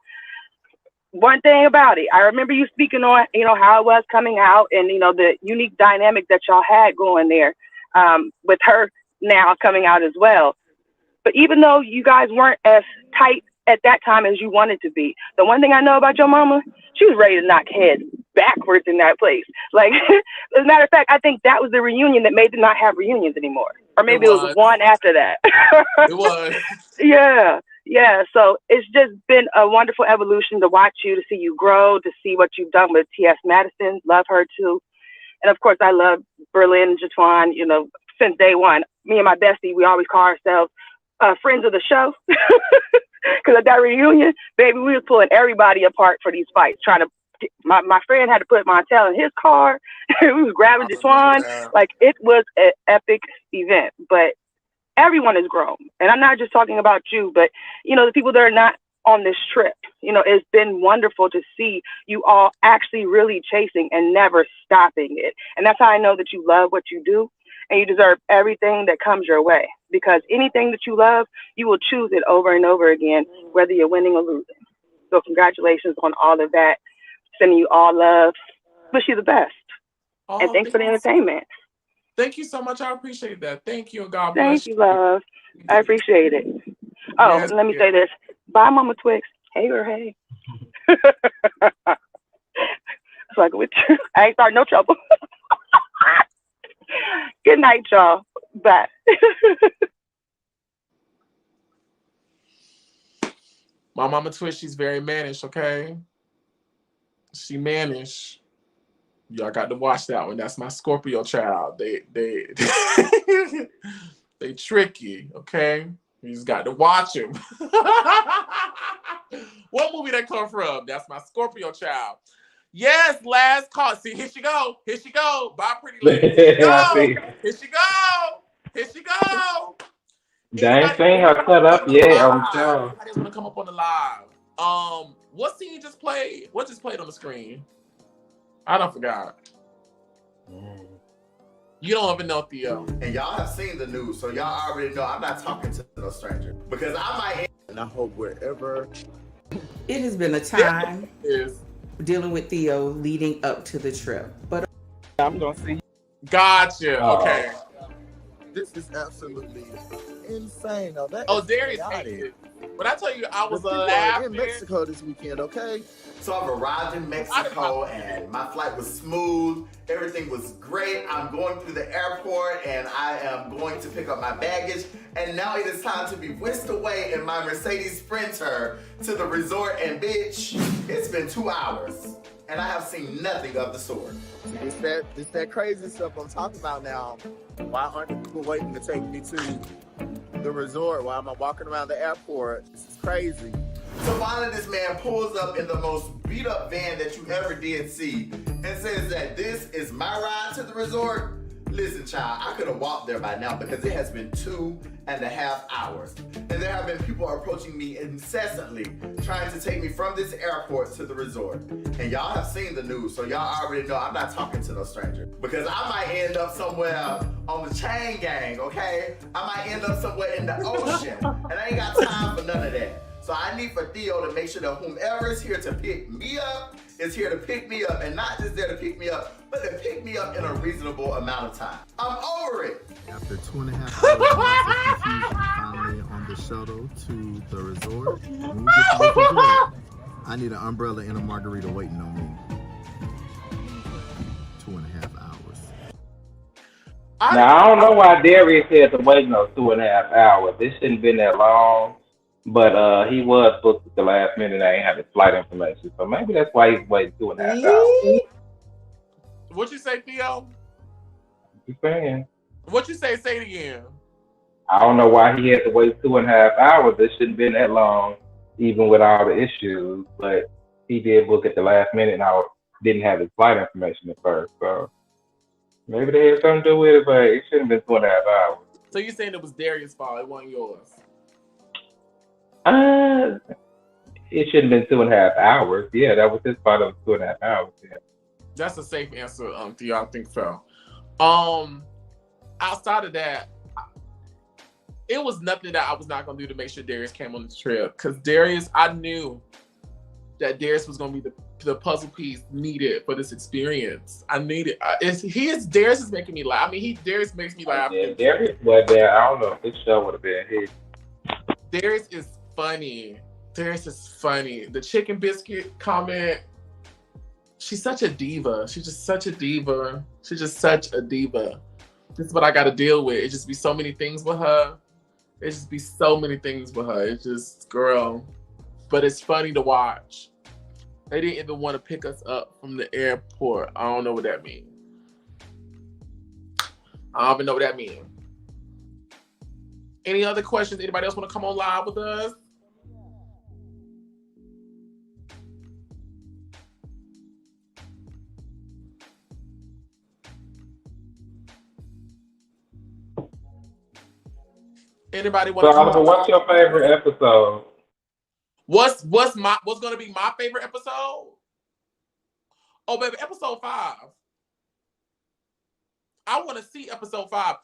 [SPEAKER 3] one thing about it, I remember you speaking on, how it was coming out and, the unique dynamic that y'all had going there, with her now coming out as well. But even though you guys weren't as tight at that time as you wanted to be, the one thing I know about your mama, she was ready to knock heads backwards in that place. Like, as a matter of fact, I think that was the reunion that made them not have reunions anymore. Or maybe it was one after that.
[SPEAKER 1] It was.
[SPEAKER 3] Yeah. So it's just been a wonderful evolution to watch you, to see you grow, to see what you've done with T.S. Madison. Love her too. And of course, I love Berlin and JéTwahn, since day one. Me and my bestie, we always call ourselves friends of the show. Because at that reunion, baby, we was pulling everybody apart for these fights, trying to. My friend had to put Montel in his car. We was grabbing JéTwahn. Like, it was an epic event. But everyone has grown. And I'm not just talking about you, but, the people that are not on this trip. It's been wonderful to see you all actually really chasing and never stopping it. And that's how I know that you love what you do. And you deserve everything that comes your way. Because anything that you love, you will choose it over and over again, whether you're winning or losing. So congratulations on all of that. Sending you all love. Wish you the best. And thanks for the entertainment.
[SPEAKER 1] Thank you so much. I appreciate that. Thank you, and God bless
[SPEAKER 3] Thank you, love. I appreciate it. Oh,
[SPEAKER 1] Yes,
[SPEAKER 3] let me
[SPEAKER 1] yes.
[SPEAKER 3] say this. Bye, Mama Twixt. Hey or hey. Like with you. I ain't starting no trouble. Good night, y'all. Bye.
[SPEAKER 1] My mama Twitch, she's very mannish, okay? She mannish. Y'all got to watch that one. That's my Scorpio child. They they tricky, okay? You just got to watch them. What movie that come from? That's my Scorpio child. Yes, last call. See, here she go. Here she go. Bye, pretty lady. Here she go. Here she go. Here she go.
[SPEAKER 17] They ain't seen her cut up yet on the show.
[SPEAKER 1] Everybody want to come up on the live. What scene just played? What just played on the screen? I don't forgot. You don't even know, Theo.
[SPEAKER 9] And y'all have seen the news, so y'all already know I'm not talking to no stranger. Because I might. And I hope wherever.
[SPEAKER 13] It has been a time dealing with Theo leading up to the trip. But
[SPEAKER 17] I'm going to see.
[SPEAKER 1] Gotcha. Okay.
[SPEAKER 14] This is absolutely insane.
[SPEAKER 1] Darius hated it. When I tell you I was
[SPEAKER 14] People are
[SPEAKER 1] laughing.
[SPEAKER 14] in Mexico this weekend, okay?
[SPEAKER 9] So I've arrived in Mexico and my flight was smooth. Everything was great. I'm going through the airport and I am going to pick up my baggage. And now it is time to be whisked away in my Mercedes Sprinter to the resort. And bitch, it's been 2 hours and I have seen nothing of the sort.
[SPEAKER 14] It's that crazy stuff I'm talking about now. Why aren't people waiting to take me to the resort while I'm walking around the airport? This is crazy.
[SPEAKER 9] So finally this man pulls up in the most beat up van that you ever did see and says that this is my ride to the resort. Listen, child, I could have walked there by now because it has been 2.5 hours. And there have been people approaching me incessantly trying to take me from this airport to the resort. And y'all have seen the news, so y'all already know I'm not talking to no stranger. Because I might end up somewhere on the chain gang, okay? I might end up somewhere in the ocean. And I ain't got time for none of that. So I need for Theo to make sure that whomever is here to pick me up is here to pick me up, and not just there to pick me up, but to pick me up in a reasonable amount of time. I'm over it.
[SPEAKER 14] After 2.5 hours, finally on the shuttle to the resort. When we get to the resort, I need an umbrella and a margarita waiting on me. 2.5 hours.
[SPEAKER 17] Now, I don't know why Darius had to wait no 2.5 hours. This shouldn't been that long. But he was booked at the last minute. I ain't had his flight information. So maybe that's why he's waiting 2.5 hours.
[SPEAKER 1] What you say, Theo?
[SPEAKER 17] You saying?
[SPEAKER 1] What you say? Say it again.
[SPEAKER 17] I don't know why he had to wait 2.5 hours. It shouldn't been that long.
[SPEAKER 6] even with all the issues. But he did book at the last minute, and I didn't have his flight information at first. So maybe they had something to do with it, but it shouldn't have been 2.5 hours.
[SPEAKER 1] So you're saying it was Darius' fault? It wasn't yours?
[SPEAKER 6] It shouldn't have been 2.5 hours. Yeah, that was his fault. It was 2.5 hours. Yeah.
[SPEAKER 1] That's a safe answer, Theo. I think so. Outside of that, it was nothing that I was not gonna do to make sure Darius came on the trip. Cause Darius, I knew that Darius was gonna be the puzzle piece needed for this experience. I needed. Darius is making me laugh. I mean, Darius makes me laugh.
[SPEAKER 6] Yeah, Darius was there. I don't know if this show would have been his.
[SPEAKER 1] Darius is funny. Darius is funny. The chicken biscuit comment. She's such a diva. She's just such a diva. She's just such a diva. This is what I got to deal with. It just be so many things with her. It just be so many things with her. It's just, girl. But it's funny to watch. They didn't even want to pick us up from the airport. I don't know what that means. I don't even know what that means. Any other questions? Anybody else want to come on live with us? Anybody want to
[SPEAKER 6] come on? What's your favorite episode?
[SPEAKER 1] What's gonna be my favorite episode? Oh, baby, episode 5. I want to see episode 5.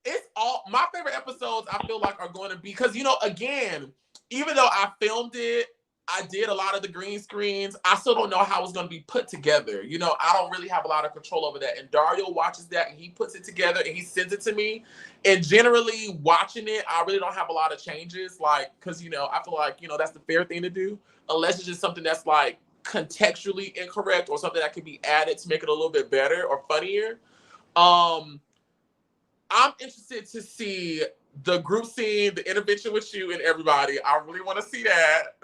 [SPEAKER 1] It's all my favorite episodes. I feel like are going to be because again, even though I filmed it, I did a lot of the green screens. I still don't know how it's going to be put together. I don't really have a lot of control over that. And Dario watches that and he puts it together and he sends it to me. And generally watching it, I really don't have a lot of changes. Because, I feel like, that's the fair thing to do. Unless it's just something that's contextually incorrect or something that can be added to make it a little bit better or funnier. I'm interested to see the group scene, the intervention with you and everybody. I really want to see that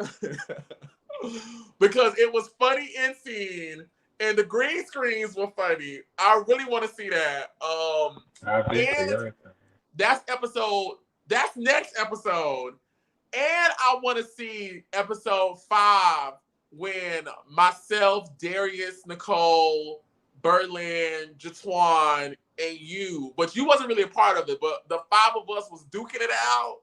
[SPEAKER 1] because it was funny in scene and the green screens were funny. I really want to see that. And that's next episode. And I want to see episode 5 when myself, Darius, Nicole, Berlin, JéTwahn, and you, but you wasn't really a part of it, but the 5 of us was duking it out.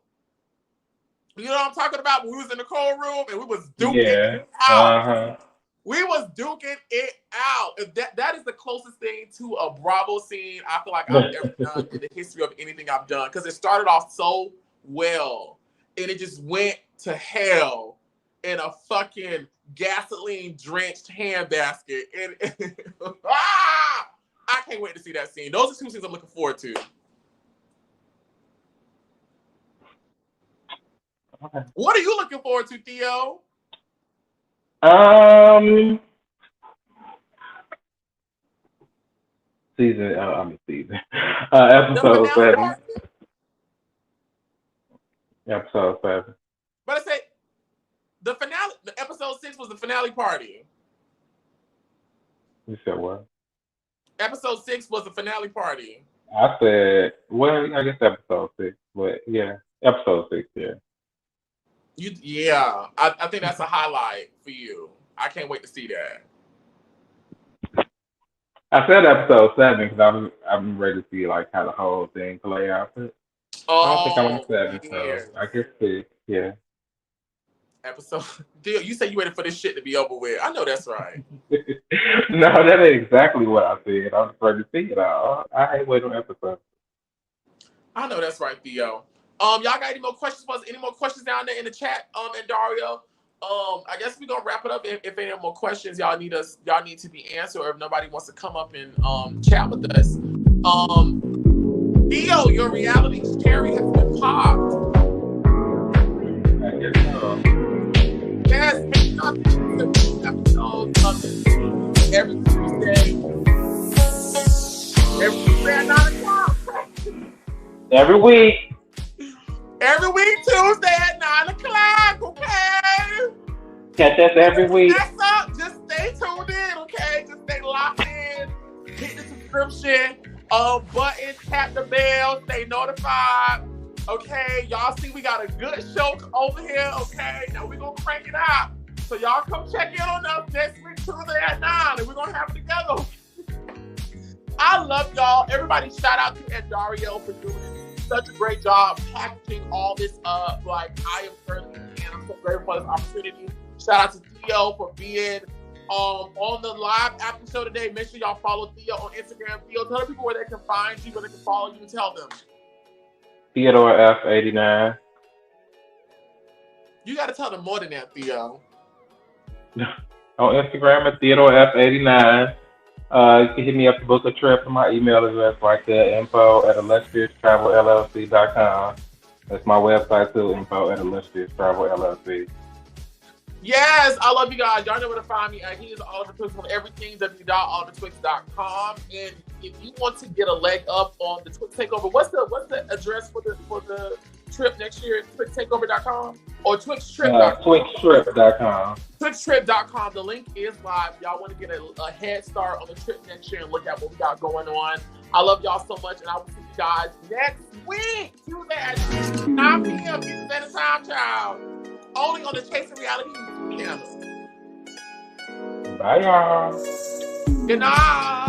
[SPEAKER 1] You know what I'm talking about? We was in the cold room and we was duking it out. We was duking it out. That is the closest thing to a Bravo scene I feel like I've ever done in the history of anything I've done, because it started off so well and it just went to hell in a fucking gasoline-drenched handbasket. And I can't wait to see that scene. Those are 2 scenes I'm looking forward to.
[SPEAKER 6] Okay.
[SPEAKER 1] What are you looking forward to, Theo?
[SPEAKER 6] Episode 7. Episode 7.
[SPEAKER 1] But I say the finale. The episode 6 was the finale party.
[SPEAKER 6] You said what?
[SPEAKER 1] Episode 6 was the finale party.
[SPEAKER 6] I said, well, I guess episode 6, but yeah, episode 6, yeah.
[SPEAKER 1] I think that's a highlight for you. I can't wait to see that.
[SPEAKER 6] I said episode 7 because I'm ready to see how the whole thing play out. I don't think I'm on 7, so I guess 6, yeah.
[SPEAKER 1] Episode. Theo, you said you ready for this shit to be over with. I know that's right.
[SPEAKER 6] No, that ain't exactly what I said. I'm just ready to see it all. I ain't waiting on episodes.
[SPEAKER 1] I know that's right, Theo. Y'all got any more questions for us? Any more questions down there in the chat? And Dario. I guess we're gonna wrap it up. If any more questions y'all need to be answered, or if nobody wants to come up and chat with us. Theo, your reality cherry has been popped.
[SPEAKER 6] I guess so.
[SPEAKER 1] Yes, episodes every Tuesday. Every Tuesday at 9 o'clock.
[SPEAKER 6] Every week.
[SPEAKER 1] Every week, Tuesday at 9 o'clock, okay?
[SPEAKER 6] Catch us every week.
[SPEAKER 1] That's up. Just stay tuned in, okay? Just stay locked in. Hit the subscription button, tap the bell, stay notified. Okay, y'all see we got a good show over here. Okay, now we're gonna crank it out. So y'all come check in on us next week, Tuesday at 9, and we're gonna have it together. I love y'all. Everybody, shout out to Andarrio for doing such a great job packaging all this up. Like, I am certainly, and I'm so grateful for this opportunity. Shout out to Theo for being on the live after show today. Make sure y'all follow Theo on Instagram. Theo, tell people where they can find you, where they can follow you. Tell them.
[SPEAKER 6] Theodore F89.
[SPEAKER 1] You got to tell them more than that, Theo.
[SPEAKER 6] On Instagram at Theodore F89. You can hit me up to book a trip to my email address right there, info@illustrioustravellllc.com. That's my website too, info@illustrioustravellllc.
[SPEAKER 1] Yes, I love you guys. Y'all know where to find me. He is Oliver Twixt on everything, www.olivertwix.com. And if you want to get a leg up on the Twixt Takeover, what's the address for the trip next year? TwixTakeover.com or TwixTrip.com?
[SPEAKER 6] TwixTrip.com.
[SPEAKER 1] TwixTrip.com. The link is live. Y'all want to get a head start on the trip next year and look at what we got going on. I love y'all so much, and I will see you guys next week, Tuesday at 9 p.m. Eastern Standard Time, child. Only on the Chasing Reality channel.
[SPEAKER 6] Bye, y'all.
[SPEAKER 1] Good night.